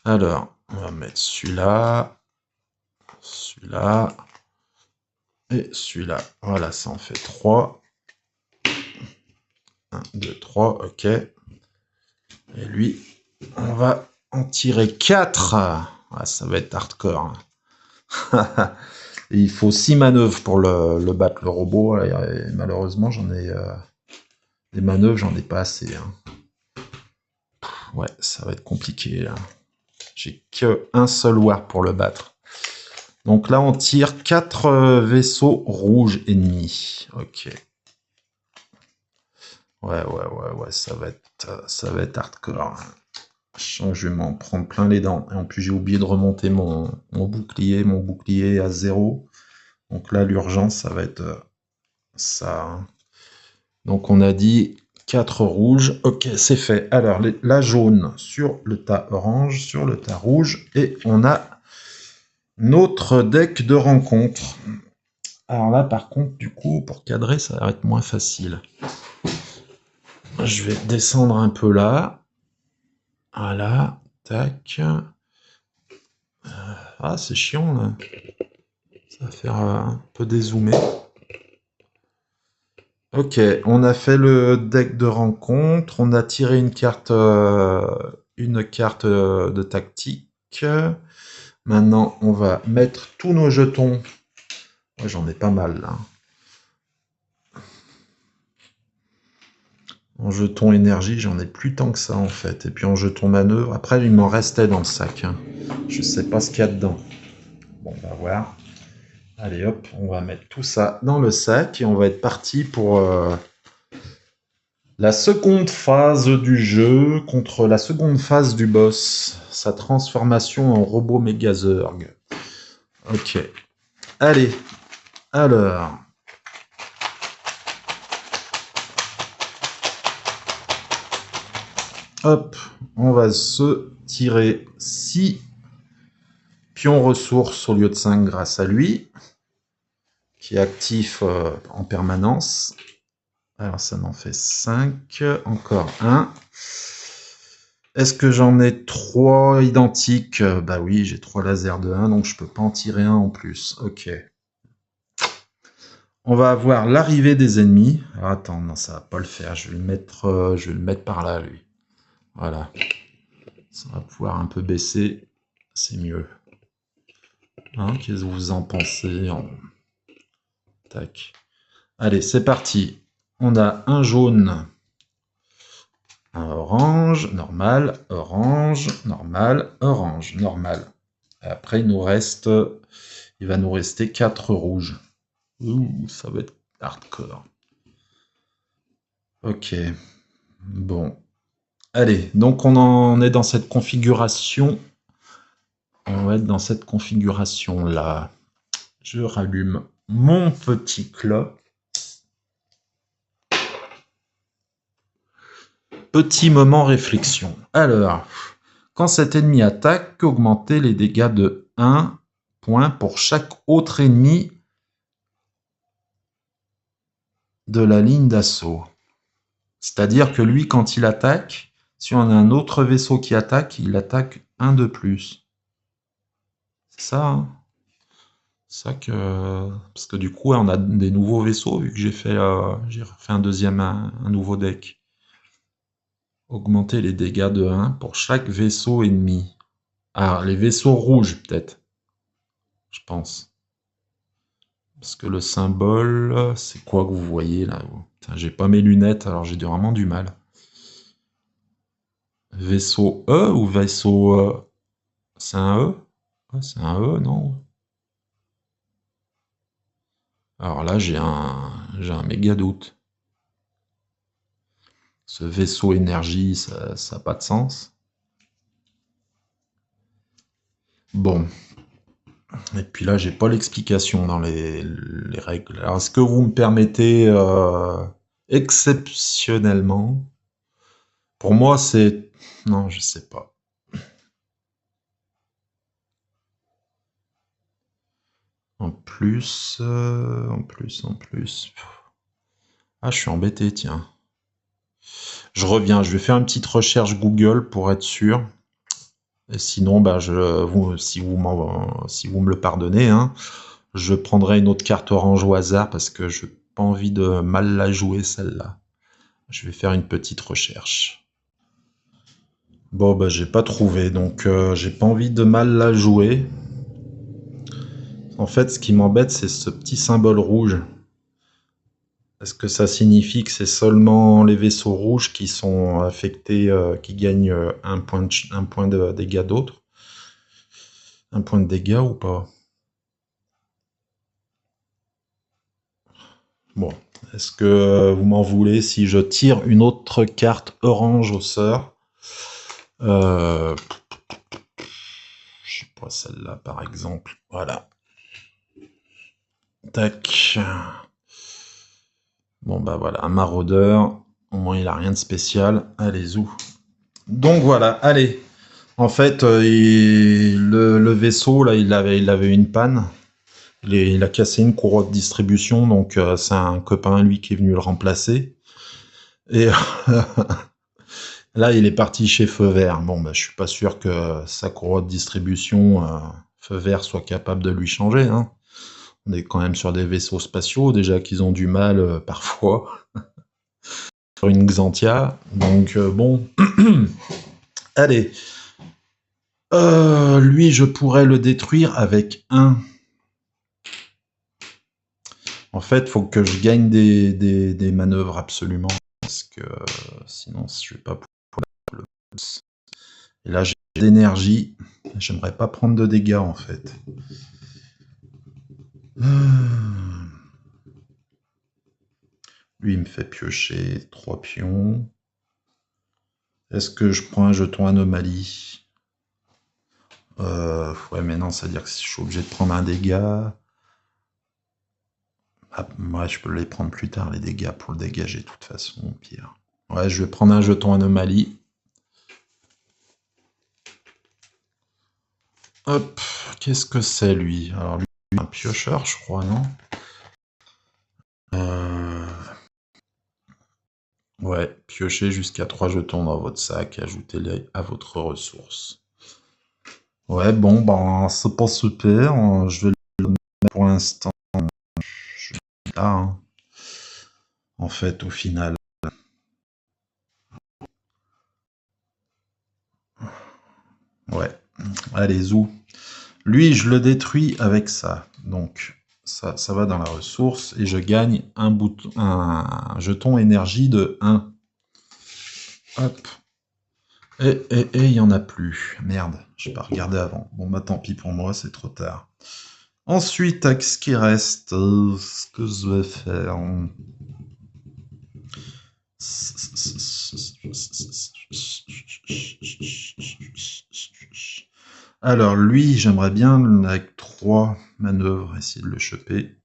Alors, on va mettre celui-là, celui-là et celui-là. Voilà, ça en fait 3. 1, 2, 3, ok. Et lui, on va en tirer 4. Ah, ça va être hardcore. Et il faut 6 manœuvres pour le battre, le robot. Et malheureusement, j'en ai des manœuvres, j'en ai pas assez. Hein. Ouais, ça va être compliqué là. J'ai qu'un seul warp pour le battre. Donc là, on tire 4 vaisseaux rouges ennemis. Ok. Ouais, ça va être hardcore. Je vais m'en prendre plein les dents. Et en plus, j'ai oublié de remonter mon bouclier à 0. Donc là, l'urgence, ça va être ça. Hein. Donc on a dit 4 rouges. Ok, c'est fait. Alors, la jaune sur le tas orange, sur le tas rouge. Et on a notre deck de rencontre. Alors là, par contre, du coup, pour cadrer, ça va être moins facile. Je vais descendre un peu là. Voilà. Tac. Ah, c'est chiant, là. Ça va faire un peu dézoomer. Ok, on a fait le deck de rencontre. On a tiré une carte de tactique. Maintenant, on va mettre tous nos jetons. Ouais, j'en ai pas mal, là. En jeton énergie, j'en ai plus tant que ça en fait. Et puis en jeton manœuvre, après il m'en restait dans le sac. Hein. Je sais pas ce qu'il y a dedans. Bon, on va voir. Allez hop, on va mettre tout ça dans le sac et on va être parti pour la seconde phase du jeu contre la seconde phase du boss. Sa transformation en robot Megazorg. Ok. Allez, alors. Hop, on va se tirer 6 pions ressources au lieu de 5 grâce à lui, qui est actif en permanence. Alors ça m'en fait 5, encore un. Est-ce que j'en ai 3 identiques? Bah oui, j'ai 3 lasers de 1, donc je peux pas en tirer un en plus. Ok. On va avoir l'arrivée des ennemis. Alors attends, non, ça va pas le faire. Je vais le mettre par là, lui. Voilà. Ça va pouvoir un peu baisser. C'est mieux. Hein, qu'est-ce que vous en pensez? Tac. Allez, c'est parti. On a un jaune, un orange, normal, orange, normal, orange, normal. Et après, il va nous rester 4 rouges. Ouh, ça va être hardcore. Ok. Bon. Allez, donc on en est dans cette configuration. On va être dans cette configuration-là. Je rallume mon petit clock. Petit moment réflexion. Alors, quand cet ennemi attaque, augmentez les dégâts de 1 point pour chaque autre ennemi de la ligne d'assaut. C'est-à-dire que lui, quand il attaque, si on a un autre vaisseau qui attaque, il attaque un de plus. C'est ça, hein? C'est ça que... Parce que du coup, on a des nouveaux vaisseaux, vu que j'ai refait un nouveau deck. Augmenter les dégâts de 1 pour chaque vaisseau ennemi. Ah, les vaisseaux rouges, peut-être, je pense. Parce que le symbole, c'est quoi que vous voyez là? J'ai pas mes lunettes, alors j'ai vraiment du mal. Vaisseau E ou vaisseau... c'est un E? Ouais, c'est un E, non? Alors là, j'ai un méga doute. Ce vaisseau énergie, ça n'a pas de sens. Bon, Et puis là, j'ai pas l'explication dans les règles. Alors, est-ce que vous me permettez exceptionnellement? Pour moi, c'est... Non, je sais pas. En plus... en plus... Ah, je suis embêté, tiens. Je reviens, je vais faire une petite recherche Google pour être sûr. Et sinon, bah, si vous me le pardonnez, hein, je prendrai une autre carte orange au hasard parce que je n'ai pas envie de mal la jouer celle-là. Je vais faire une petite recherche. Bon, bah, j'ai pas trouvé, donc j'ai pas envie de mal la jouer. En fait, ce qui m'embête, c'est ce petit symbole rouge. Est-ce que ça signifie que c'est seulement les vaisseaux rouges qui sont affectés, qui gagnent un point de dégâts d'autres? Un point de dégâts ou pas? Bon, est-ce que vous m'en voulez si je tire une autre carte orange au sort? Je sais pas, celle-là par exemple. Voilà. Tac. Bon bah voilà, un maraudeur. Au moins il a rien de spécial. Allez, zou. Donc voilà, allez. En fait, le vaisseau, là, il avait une panne. Il a cassé une courroie de distribution, donc c'est un copain, lui, qui est venu le remplacer. Et là, il est parti chez Feu Vert. Bon, bah, je suis pas sûr que sa courroie de distribution, Feu Vert, soit capable de lui changer, hein. On est quand même sur des vaisseaux spatiaux, déjà qu'ils ont du mal parfois sur une Xantia. Donc bon, allez. Lui, je pourrais le détruire avec un. En fait, faut que je gagne des manœuvres absolument, parce que sinon, je vais pas pouvoir le. Et là, j'ai d'énergie. J'aimerais pas prendre de dégâts, en fait. Lui, il me fait piocher 3 pions. Est-ce que je prends un jeton anomalie? Ouais, mais non, c'est-à-dire que je suis obligé de prendre un dégât. Ah, ouais, je peux les prendre plus tard, les dégâts, pour le dégager, de toute façon, pire. Ouais, je vais prendre un jeton anomalie. Hop, qu'est-ce que c'est, lui? Alors, lui, un piocheur, je crois, non? Ouais, piochez jusqu'à 3 jetons dans votre sac, ajoutez-les à votre ressource. Ouais, bon, ben, c'est pas super. Je vais le mettre pour l'instant. Je vais là, hein. En fait, au final. Ouais. Allez, zou. Lui, je le détruis avec ça. Donc, ça va dans la ressource et je gagne un jeton énergie de 1. Hop. Et il n'y en a plus. Merde, je n'ai pas regardé avant. Bon, bah tant pis pour moi, c'est trop tard. Ensuite, avec ce qui reste, ce que je vais faire. Alors, lui, j'aimerais bien, avec 3 manœuvres, essayer de le choper.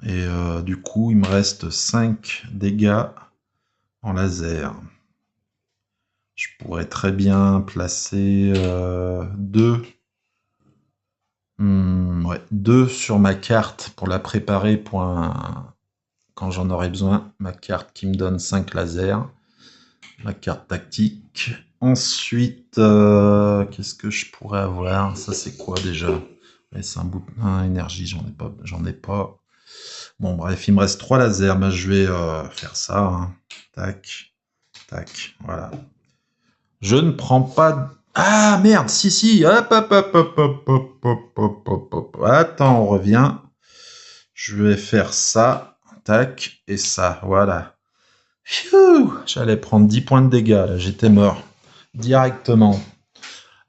Et du coup, il me reste 5 dégâts en laser. Je pourrais très bien placer 2. Ouais, 2 sur ma carte pour la préparer pour quand j'en aurai besoin. Ma carte qui me donne 5 lasers. Ma carte tactique. Ensuite, qu'est-ce que je pourrais avoir? Ça, c'est quoi déjà? Ouais, c'est un bout énergie, j'en ai pas. Bon, bref, il me reste 3 lasers. Ben, je vais faire ça, hein. Tac, tac, voilà. Je ne prends pas de... Ah, merde, si, hop, hop, hop, hop, hop, hop, hop, hop, hop. Attends, on revient. Je vais faire ça, tac, et ça, voilà. Pfiou, j'allais prendre 10 points de dégâts, là, j'étais mort. Directement.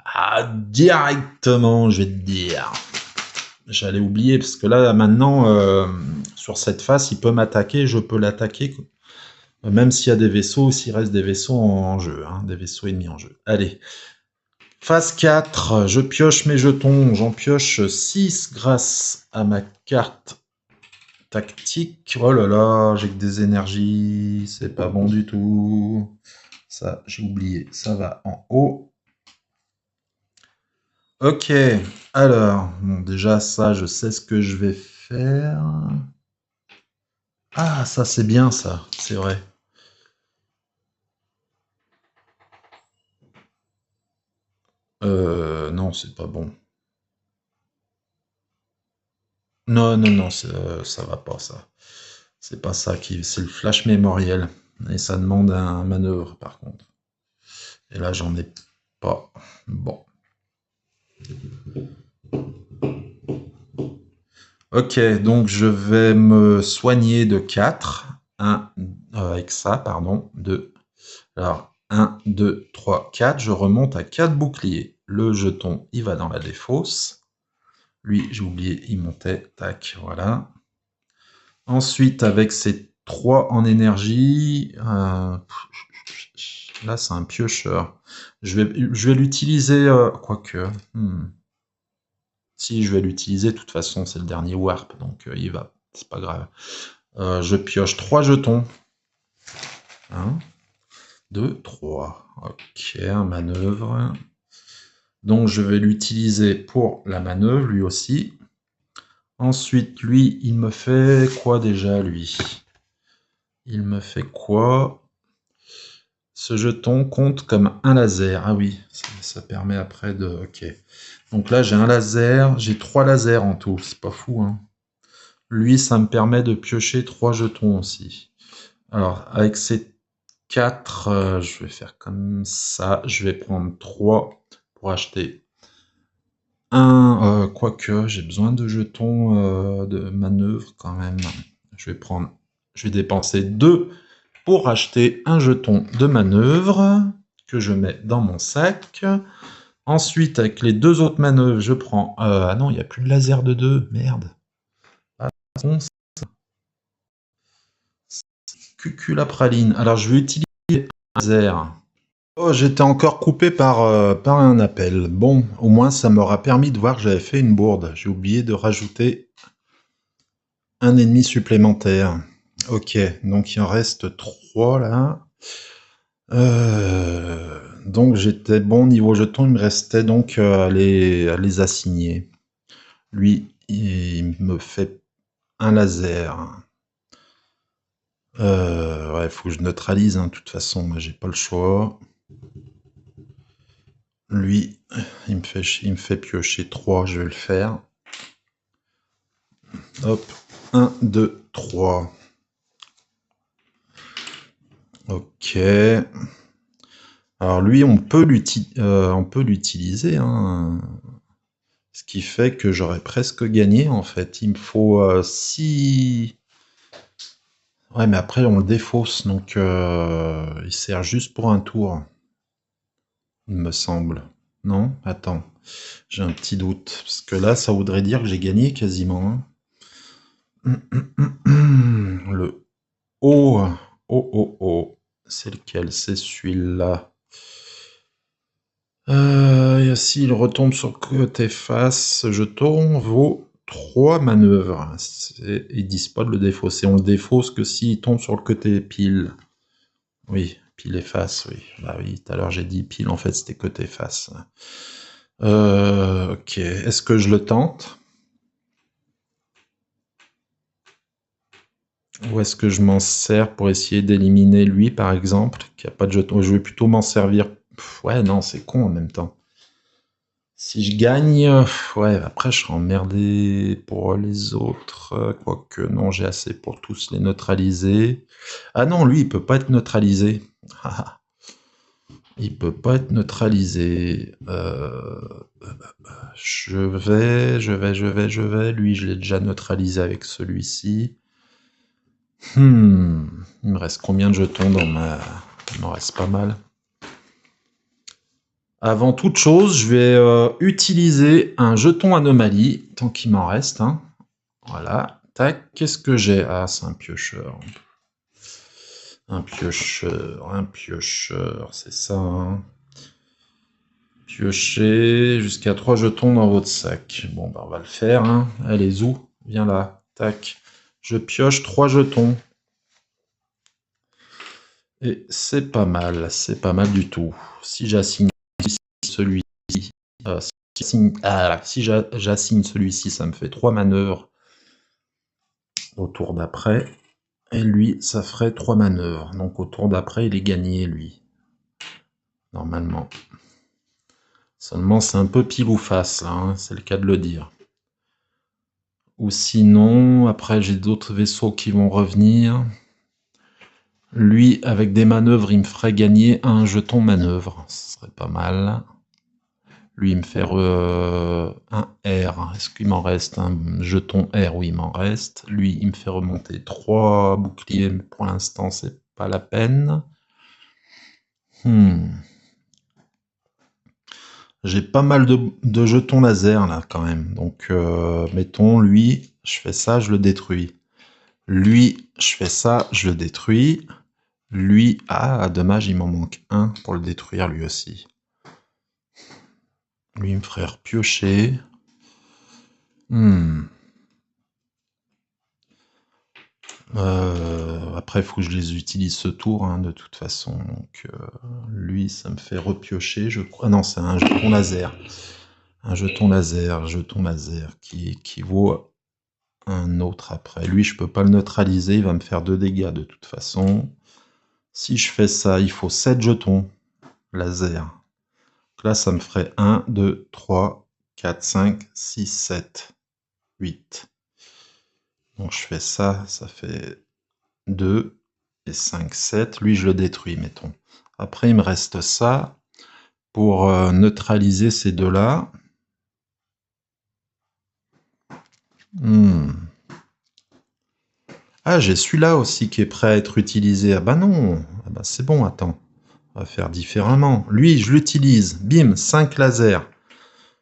Ah, directement, je vais te dire. J'allais oublier, parce que là, maintenant, sur cette face, il peut m'attaquer, je peux l'attaquer, même s'il y a des vaisseaux, s'il reste des vaisseaux en jeu, hein, des vaisseaux ennemis en jeu. Allez. Phase 4, je pioche mes jetons. J'en pioche 6 grâce à ma carte tactique. Oh là là, j'ai que des énergies. C'est pas bon du tout. Ça, j'ai oublié. Ça va en haut. Ok, alors, bon, déjà ça, je sais ce que je vais faire. Ah, ça c'est bien ça, c'est vrai. Non, c'est pas bon. Non, non, non, ça va pas ça. C'est pas ça qui, c'est le flash mémoriel. Et ça demande un manœuvre par contre. Et là, j'en ai pas. Bon. Ok, donc je vais me soigner de 4. 1, avec ça, pardon. 2. Alors, 1, 2, 3, 4. Je remonte à 4 boucliers. Le jeton, il va dans la défausse. Lui, j'ai oublié, il montait. Tac, voilà. Ensuite, avec ces 3 en énergie, là, c'est un piocheur. Je vais l'utiliser, quoique. Si, je vais l'utiliser, de toute façon, c'est le dernier warp, donc il va, c'est pas grave. Je pioche 3 jetons. 1, 2, 3. Ok, un manœuvre. Donc je vais l'utiliser pour la manœuvre, lui aussi. Ensuite, lui, il me fait quoi déjà, lui? Il me fait quoi? Ce jeton compte comme un laser. Ah oui, ça permet après de... Ok. Donc là, j'ai un laser. J'ai 3 lasers en tout. C'est pas fou, hein. Lui, ça me permet de piocher 3 jetons aussi. Alors, avec ces 4, je vais faire comme ça. Je vais prendre 3 pour acheter un... quoique, j'ai besoin de jetons de manœuvre quand même. Je vais dépenser 2 pour acheter un jeton de manœuvre que je mets dans mon sac. Ensuite, avec les 2 autres manœuvres, je prends... ah non, il n'y a plus de laser de 2. Merde. Ah, cucul la praline. Alors, je vais utiliser un laser. Oh, j'étais encore coupé par un appel. Bon, au moins, ça m'aura permis de voir que j'avais fait une bourde. J'ai oublié de rajouter un ennemi supplémentaire. Ok, donc il en reste 3 là. Donc j'étais bon niveau jeton, il me restait donc à les assigner. Lui, il me fait un laser. Ouais, faut que je neutralise, hein, de toute façon, moi j'ai pas le choix. Lui, il me fait piocher 3, je vais le faire. Hop, 1, 2, 3. Ok. Alors lui, on peut l'utiliser, hein. Ce qui fait que j'aurais presque gagné, en fait. Il me faut 6... Ouais, mais après, on le défausse, donc il sert juste pour un tour, il me semble. Non? Attends, j'ai un petit doute. Parce que là, ça voudrait dire que j'ai gagné quasiment, hein. Le O, O. C'est lequel? C'est celui-là. S'il retombe sur le côté face, ce jeton vaut 3 manœuvres. Ils disent pas de le défausser. On le défausse que s'il tombe sur le côté pile. Oui, pile et face, oui. Bah oui, tout à l'heure j'ai dit pile, en fait c'était côté face. Ok, est-ce que je le tente? Ou est-ce que je m'en sers pour essayer d'éliminer lui, par exemple, qui a pas de jeton? Je vais plutôt m'en servir. Ouais, non, c'est con en même temps. Si je gagne, ouais, après je serai emmerdé pour les autres, quoique non, j'ai assez pour tous les neutraliser. Ah non, lui, il peut pas être neutralisé. Il peut pas être neutralisé. Je vais. Lui, je l'ai déjà neutralisé avec celui-ci. Il me reste combien de jetons dans ma... Il m'en reste pas mal. Avant toute chose, je vais utiliser un jeton anomalie, tant qu'il m'en reste, hein. Voilà. Tac, qu'est-ce que j'ai? Ah, c'est un piocheur. Un piocheur, c'est ça, hein. Piochez jusqu'à 3 jetons dans votre sac. Bon, bah, on va le faire. Hein. Allez, Zou, viens là. Tac. Je pioche 3 jetons. Et c'est pas mal du tout. Si j'assigne celui-ci, si j'assigne celui-ci, ça me fait 3 manœuvres au tour d'après. Et lui, ça ferait 3 manœuvres. Donc au tour d'après, il est gagné, lui. Normalement. Seulement, c'est un peu pile ou face, là, hein, c'est le cas de le dire. Ou sinon, après, j'ai d'autres vaisseaux qui vont revenir. Lui, avec des manœuvres, il me ferait gagner un jeton manœuvre. Ce serait pas mal. Lui, il me fait un R. Est-ce qu'il m'en reste un jeton R? Oui, il m'en reste. Lui, il me fait remonter 3 boucliers, mais pour l'instant, c'est pas la peine. J'ai pas mal de jetons laser, là, quand même. Donc, mettons, lui, je fais ça, je le détruis. Lui, je fais ça, je le détruis. Lui, ah, dommage, il m'en manque un pour le détruire, lui aussi. Lui, il me ferait repiocher. Après, il faut que je les utilise ce tour, hein, de toute façon. Donc, lui, ça me fait repiocher, je crois. Ah non, c'est un jeton laser. Un jeton laser qui vaut un autre après. Lui, je peux pas le neutraliser, il va me faire 2 dégâts de toute façon. Si je fais ça, il faut 7 jetons laser. Donc là, ça me ferait 1, 2, 3, 4, 5, 6, 7, 8. Donc je fais ça, ça fait 2 et 5, 7. Lui, je le détruis, mettons. Après, il me reste ça pour neutraliser ces deux-là. Ah, j'ai celui-là aussi qui est prêt à être utilisé. Ah bah non, ah bah c'est bon, attends. On va faire différemment. Lui, je l'utilise. Bim, 5 lasers.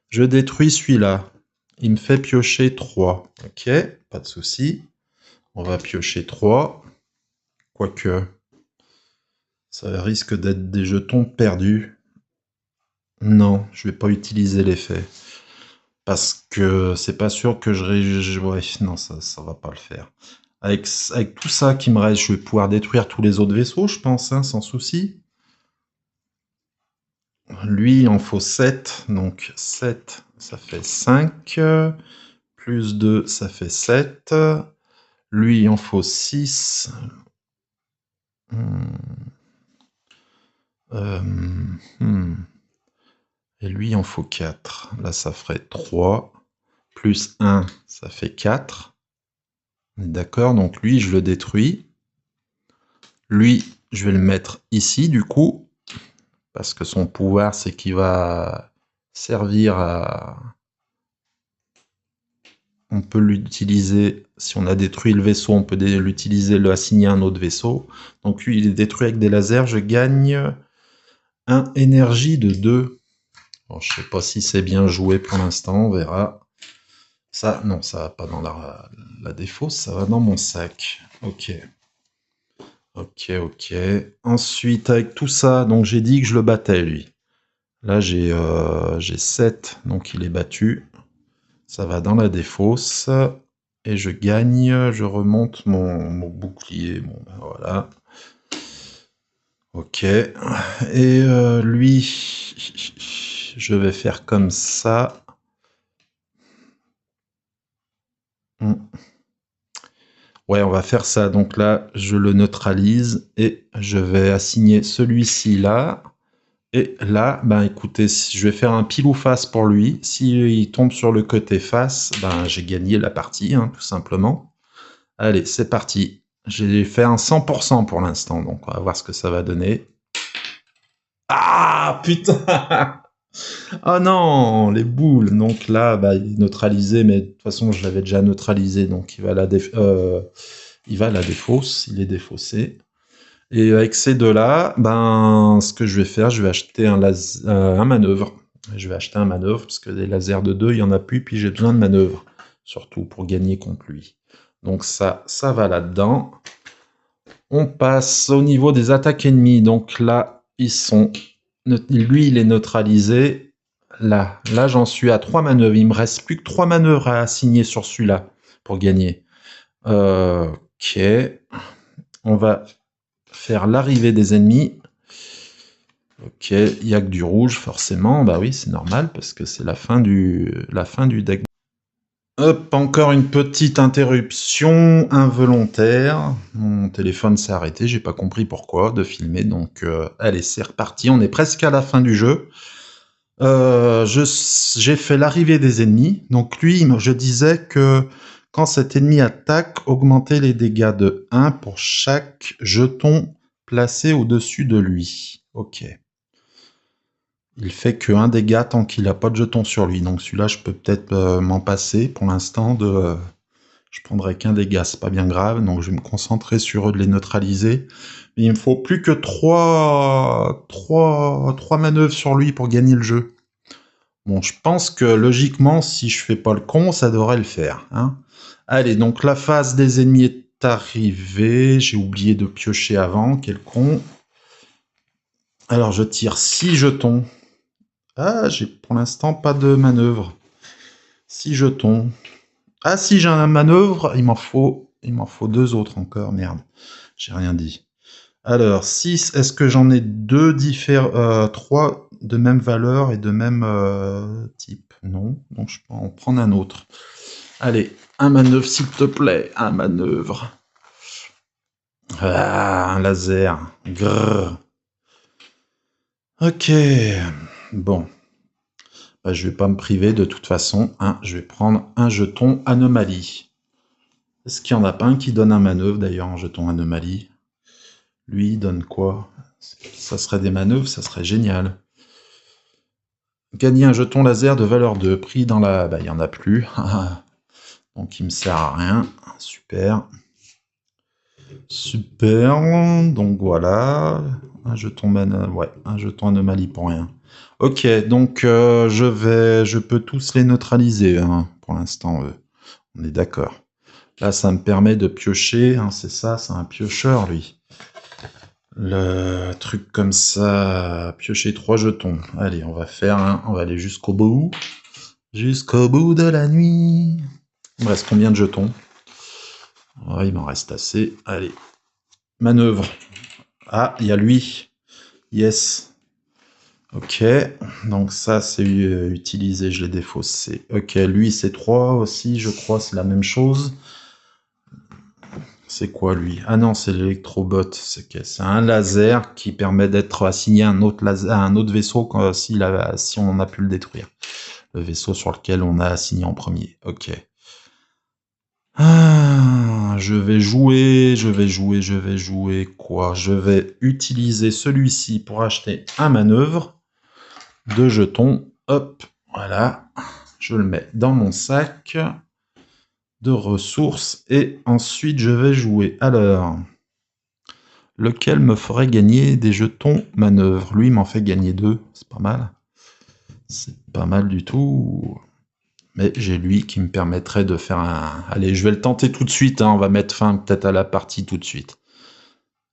Je détruis celui-là. Il me fait piocher 3. Ok, pas de souci. On va piocher 3. Quoique, ça risque d'être des jetons perdus. Non, je vais pas utiliser l'effet. Parce que c'est pas sûr que ouais, non, ça va pas le faire. Avec tout ça qui me reste, je vais pouvoir détruire tous les autres vaisseaux, je pense, hein, sans souci. Lui, il en faut 7. Donc 7, ça fait 5. Plus 2, ça fait 7. Lui, il en faut 6. Et lui, il en faut 4. Là, ça ferait 3. Plus 1, ça fait 4. On est d'accord? Donc lui, je le détruis. Lui, je vais le mettre ici, du coup. Parce que son pouvoir, c'est qu'il va servir à... On peut l'utiliser, si on a détruit le vaisseau, on peut l'utiliser, le assigner à un autre vaisseau. Donc lui, il est détruit avec des lasers. Je gagne un énergie de 2. Bon, je sais pas si c'est bien joué pour l'instant, on verra. Ça, non, ça va pas dans la défausse, ça va dans mon sac. Ok. Ok, ok. Ensuite, avec tout ça, donc j'ai dit que je le battais, lui. Là, j'ai 7, donc il est battu. Ça va dans la défausse. Et je gagne, je remonte mon bouclier. Bon, ben voilà. Ok. Et lui, je vais faire comme ça. Ouais, on va faire ça. Donc là, je le neutralise et je vais assigner celui-ci là. Et là, ben écoutez, je vais faire un pile ou face pour lui. S'il tombe sur le côté face, ben j'ai gagné la partie, hein, tout simplement. Allez, c'est parti. J'ai fait un 100% pour l'instant, donc on va voir ce que ça va donner. Ah, putain! Oh non, les boules. Donc là, bah, il est neutralisé, mais de toute façon, je l'avais déjà neutralisé, donc il va à la défausse, il est défaussé. Et avec ces deux-là, ben, ce que je vais faire, je vais acheter un manœuvre. Je vais acheter un manœuvre, parce que des lasers de 2, il n'y en a plus, puis j'ai besoin de manœuvre, surtout pour gagner contre lui. Donc ça va là-dedans. On passe au niveau des attaques ennemies. Donc là, lui, il est neutralisé. Là, j'en suis à 3 manœuvres. Il me reste plus que 3 manœuvres à assigner sur celui-là pour gagner. Ok. On va faire l'arrivée des ennemis. Ok, il n'y a que du rouge, forcément. Bah oui, c'est normal, parce que c'est la fin du deck. Hop, encore une petite interruption involontaire. Mon téléphone s'est arrêté, j'ai pas compris pourquoi, de filmer. Donc, allez, c'est reparti. On est presque à la fin du jeu. J'ai fait l'arrivée des ennemis. Donc lui, je disais que quand cet ennemi attaque, augmentez les dégâts de 1 pour chaque jeton placé au-dessus de lui. Ok. Il fait que 1 dégât tant qu'il n'a pas de jeton sur lui. Donc celui-là, je peux peut-être m'en passer pour l'instant. Je prendrai qu'un dégât, c'est pas bien grave. Donc je vais me concentrer sur eux de les neutraliser. Mais il me faut plus que 3 manœuvres sur lui pour gagner le jeu. Bon, je pense que logiquement, si je fais pas le con, ça devrait le faire. Hein. Allez, donc la phase des ennemis est arrivée. J'ai oublié de piocher avant. Quel con. Alors, je tire 6 jetons. Ah, j'ai pour l'instant pas de manœuvre. 6 jetons. Ah, si j'ai un manœuvre, il m'en faut 2 autres encore. Merde, j'ai rien dit. Alors, 6, est-ce que j'en ai 3 de même valeur et de même type? Non, donc je peux en prendre un autre. Allez, un manœuvre s'il te plaît, un manœuvre. Ah, un laser. Grrr. Ok, bon. Bah, je vais pas me priver de toute façon. Hein. Je vais prendre un jeton anomalie. Est-ce qu'il n'y en a pas un qui donne un manœuvre d'ailleurs en jeton anomalie? Lui, il donne quoi? Ça serait des manœuvres, ça serait génial. Gagner un jeton laser de valeur 2, pris dans la... Bah, il n'y en a plus. Donc, il me sert à rien. Super. Super. Donc, voilà. Un jeton, un jeton anomalie pour rien. Ok, donc, je peux tous les neutraliser, hein, pour l'instant. On est d'accord. Là, ça me permet de piocher. Hein, c'est ça, c'est un piocheur, lui. Le truc comme ça, piocher 3 jetons. Allez, on va aller jusqu'au bout. Jusqu'au bout de la nuit. Il me reste combien de jetons? Oh, il m'en reste assez. Allez. Manœuvre. Ah, il y a lui. Yes. Ok. Donc ça, c'est utilisé, je l'ai défaussé. Ok, lui, c'est 3 aussi, je crois, c'est la même chose. C'est quoi lui? Ah non, c'est l'électrobot. C'est un laser qui permet d'être assigné à un autre vaisseau si on a pu le détruire. Le vaisseau sur lequel on a assigné en premier. Ok. Ah, je vais jouer quoi? Je vais utiliser celui-ci pour acheter un manœuvre. 2 jetons. Hop, voilà. Je le mets dans mon sac de ressources et ensuite je vais jouer. Alors, lequel me ferait gagner des jetons manœuvre? Lui m'en fait gagner 2, c'est pas mal. C'est pas mal du tout. Mais j'ai lui qui me permettrait de faire un... Allez, je vais le tenter tout de suite, hein. On va mettre fin peut-être à la partie tout de suite.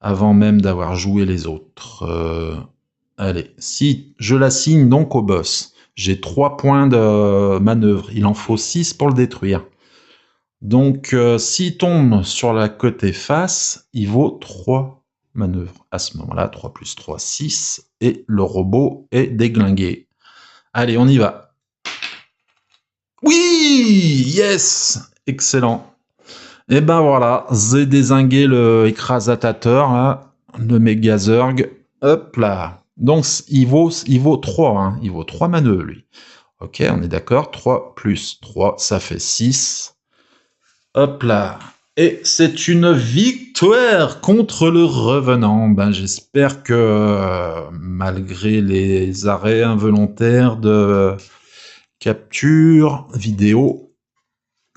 Avant même d'avoir joué les autres. Allez, si je l'assigne donc au boss, j'ai 3 points de manœuvre. Il en faut 6 pour le détruire. Donc, s'il tombe sur la côté face, il vaut 3 manœuvres. À ce moment-là, 3 plus 3, 6. Et le robot est déglingué. Allez, on y va. Oui! Yes! Excellent. Et ben voilà, j'ai dézingué le écrasatateur, là, le Megazurg. Hop là. Donc, il vaut 3, hein. Il vaut 3 manœuvres, lui. Ok, on est d'accord. 3 plus 3, ça fait 6. Hop là. Et c'est une victoire contre le revenant. Ben, j'espère que malgré les arrêts involontaires de capture vidéo,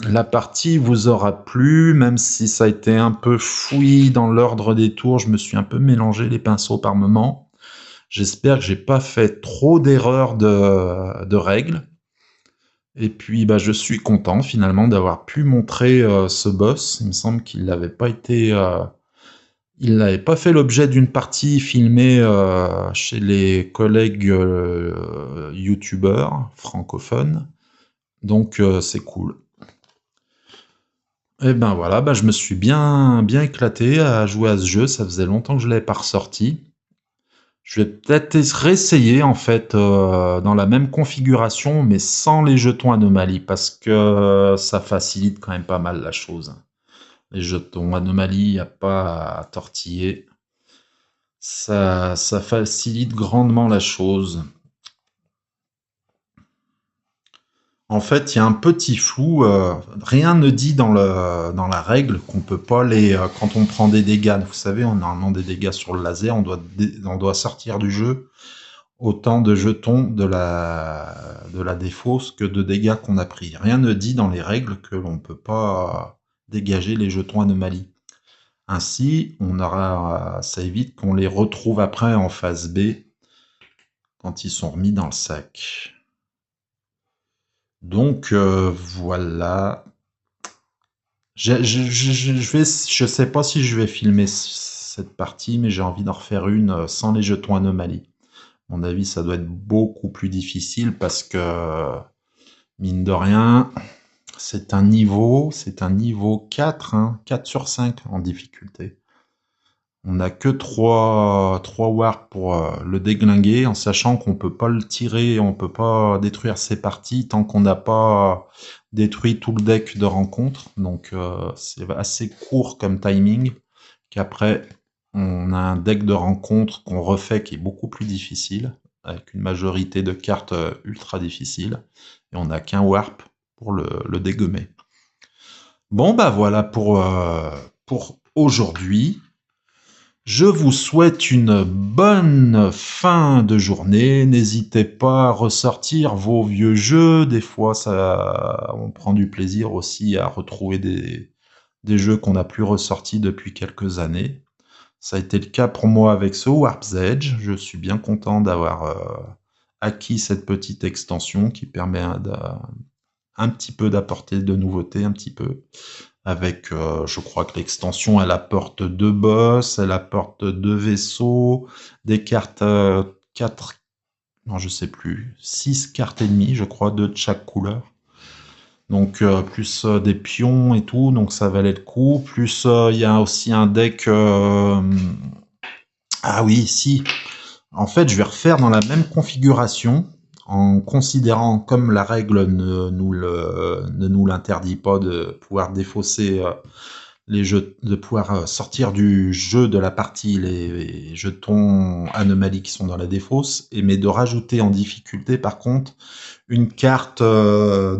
la partie vous aura plu, même si ça a été un peu fouillis dans l'ordre des tours. Je me suis un peu mélangé les pinceaux par moment. J'espère que j'ai pas fait trop d'erreurs de règles. Et puis, bah, je suis content finalement d'avoir pu montrer ce boss. Il me semble qu'il n'avait pas été Il n'avait pas fait l'objet d'une partie filmée chez les collègues youtubeurs francophones, donc c'est cool. Et ben voilà, bah, je me suis bien éclaté à jouer à ce jeu, ça faisait longtemps que je l'avais pas ressorti. Je vais peut-être réessayer en fait dans la même configuration, mais sans les jetons anomalies, parce que ça facilite quand même pas mal la chose. Les jetons anomalies, il n'y a pas à tortiller. Ça facilite grandement la chose. En fait, il y a un petit flou. Rien ne dit dans la règle qu'on peut pas quand on prend des dégâts. Vous savez, on a normalement des dégâts sur le laser, on doit sortir du jeu autant de jetons de la défausse que de dégâts qu'on a pris. Rien ne dit dans les règles que l'on peut pas dégager les jetons anomalies. Ainsi, ça évite qu'on les retrouve après en phase B quand ils sont remis dans le sac. Donc voilà. Je sais pas si je vais filmer cette partie, mais j'ai envie d'en refaire une sans les jetons anomalies. À mon avis, ça doit être beaucoup plus difficile parce que, mine de rien, c'est un niveau 4, hein, 4 sur 5 en difficulté. On n'a que 3 warps pour le déglinguer, en sachant qu'on peut pas le tirer, on peut pas détruire ses parties tant qu'on n'a pas détruit tout le deck de rencontre. Donc c'est assez court comme timing, qu'après on a un deck de rencontre qu'on refait qui est beaucoup plus difficile, avec une majorité de cartes ultra difficiles, et on n'a qu'un warp pour le dégommer. Bon bah voilà pour aujourd'hui. Je vous souhaite une bonne fin de journée. N'hésitez pas à ressortir vos vieux jeux. Des fois, on prend du plaisir aussi à retrouver des jeux qu'on n'a plus ressortis depuis quelques années. Ça a été le cas pour moi avec ce Warp's Edge. Je suis bien content d'avoir acquis cette petite extension qui permet un petit peu d'apporter de nouveautés, un petit peu. Avec, je crois que l'extension, elle apporte 2 boss, elle apporte 2 vaisseaux, des cartes 4, non je sais plus, 6 cartes ennemies, je crois, 2 de chaque couleur. Donc plus des pions et tout, donc ça valait le coup. Plus il y a aussi un deck. Ah oui, si. En fait, je vais refaire dans la même configuration, en considérant, comme la règle ne nous l'interdit pas, de pouvoir défausser les jeux, de pouvoir sortir du jeu de la partie les jetons anomalies qui sont dans la défausse, mais de rajouter en difficulté par contre une carte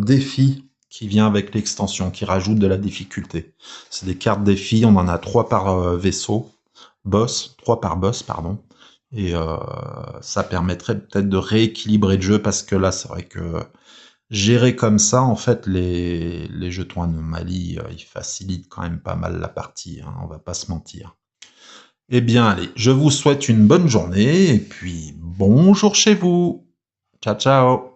défi qui vient avec l'extension, qui rajoute de la difficulté. C'est des cartes défi, on en a 3 par vaisseau, 3 par boss, pardon. Et ça permettrait peut-être de rééquilibrer le jeu, parce que là, c'est vrai que gérer comme ça, en fait, les jetons anomalies, ils facilitent quand même pas mal la partie, hein, on va pas se mentir. Eh bien, allez, je vous souhaite une bonne journée, et puis bonjour chez vous. Ciao, ciao.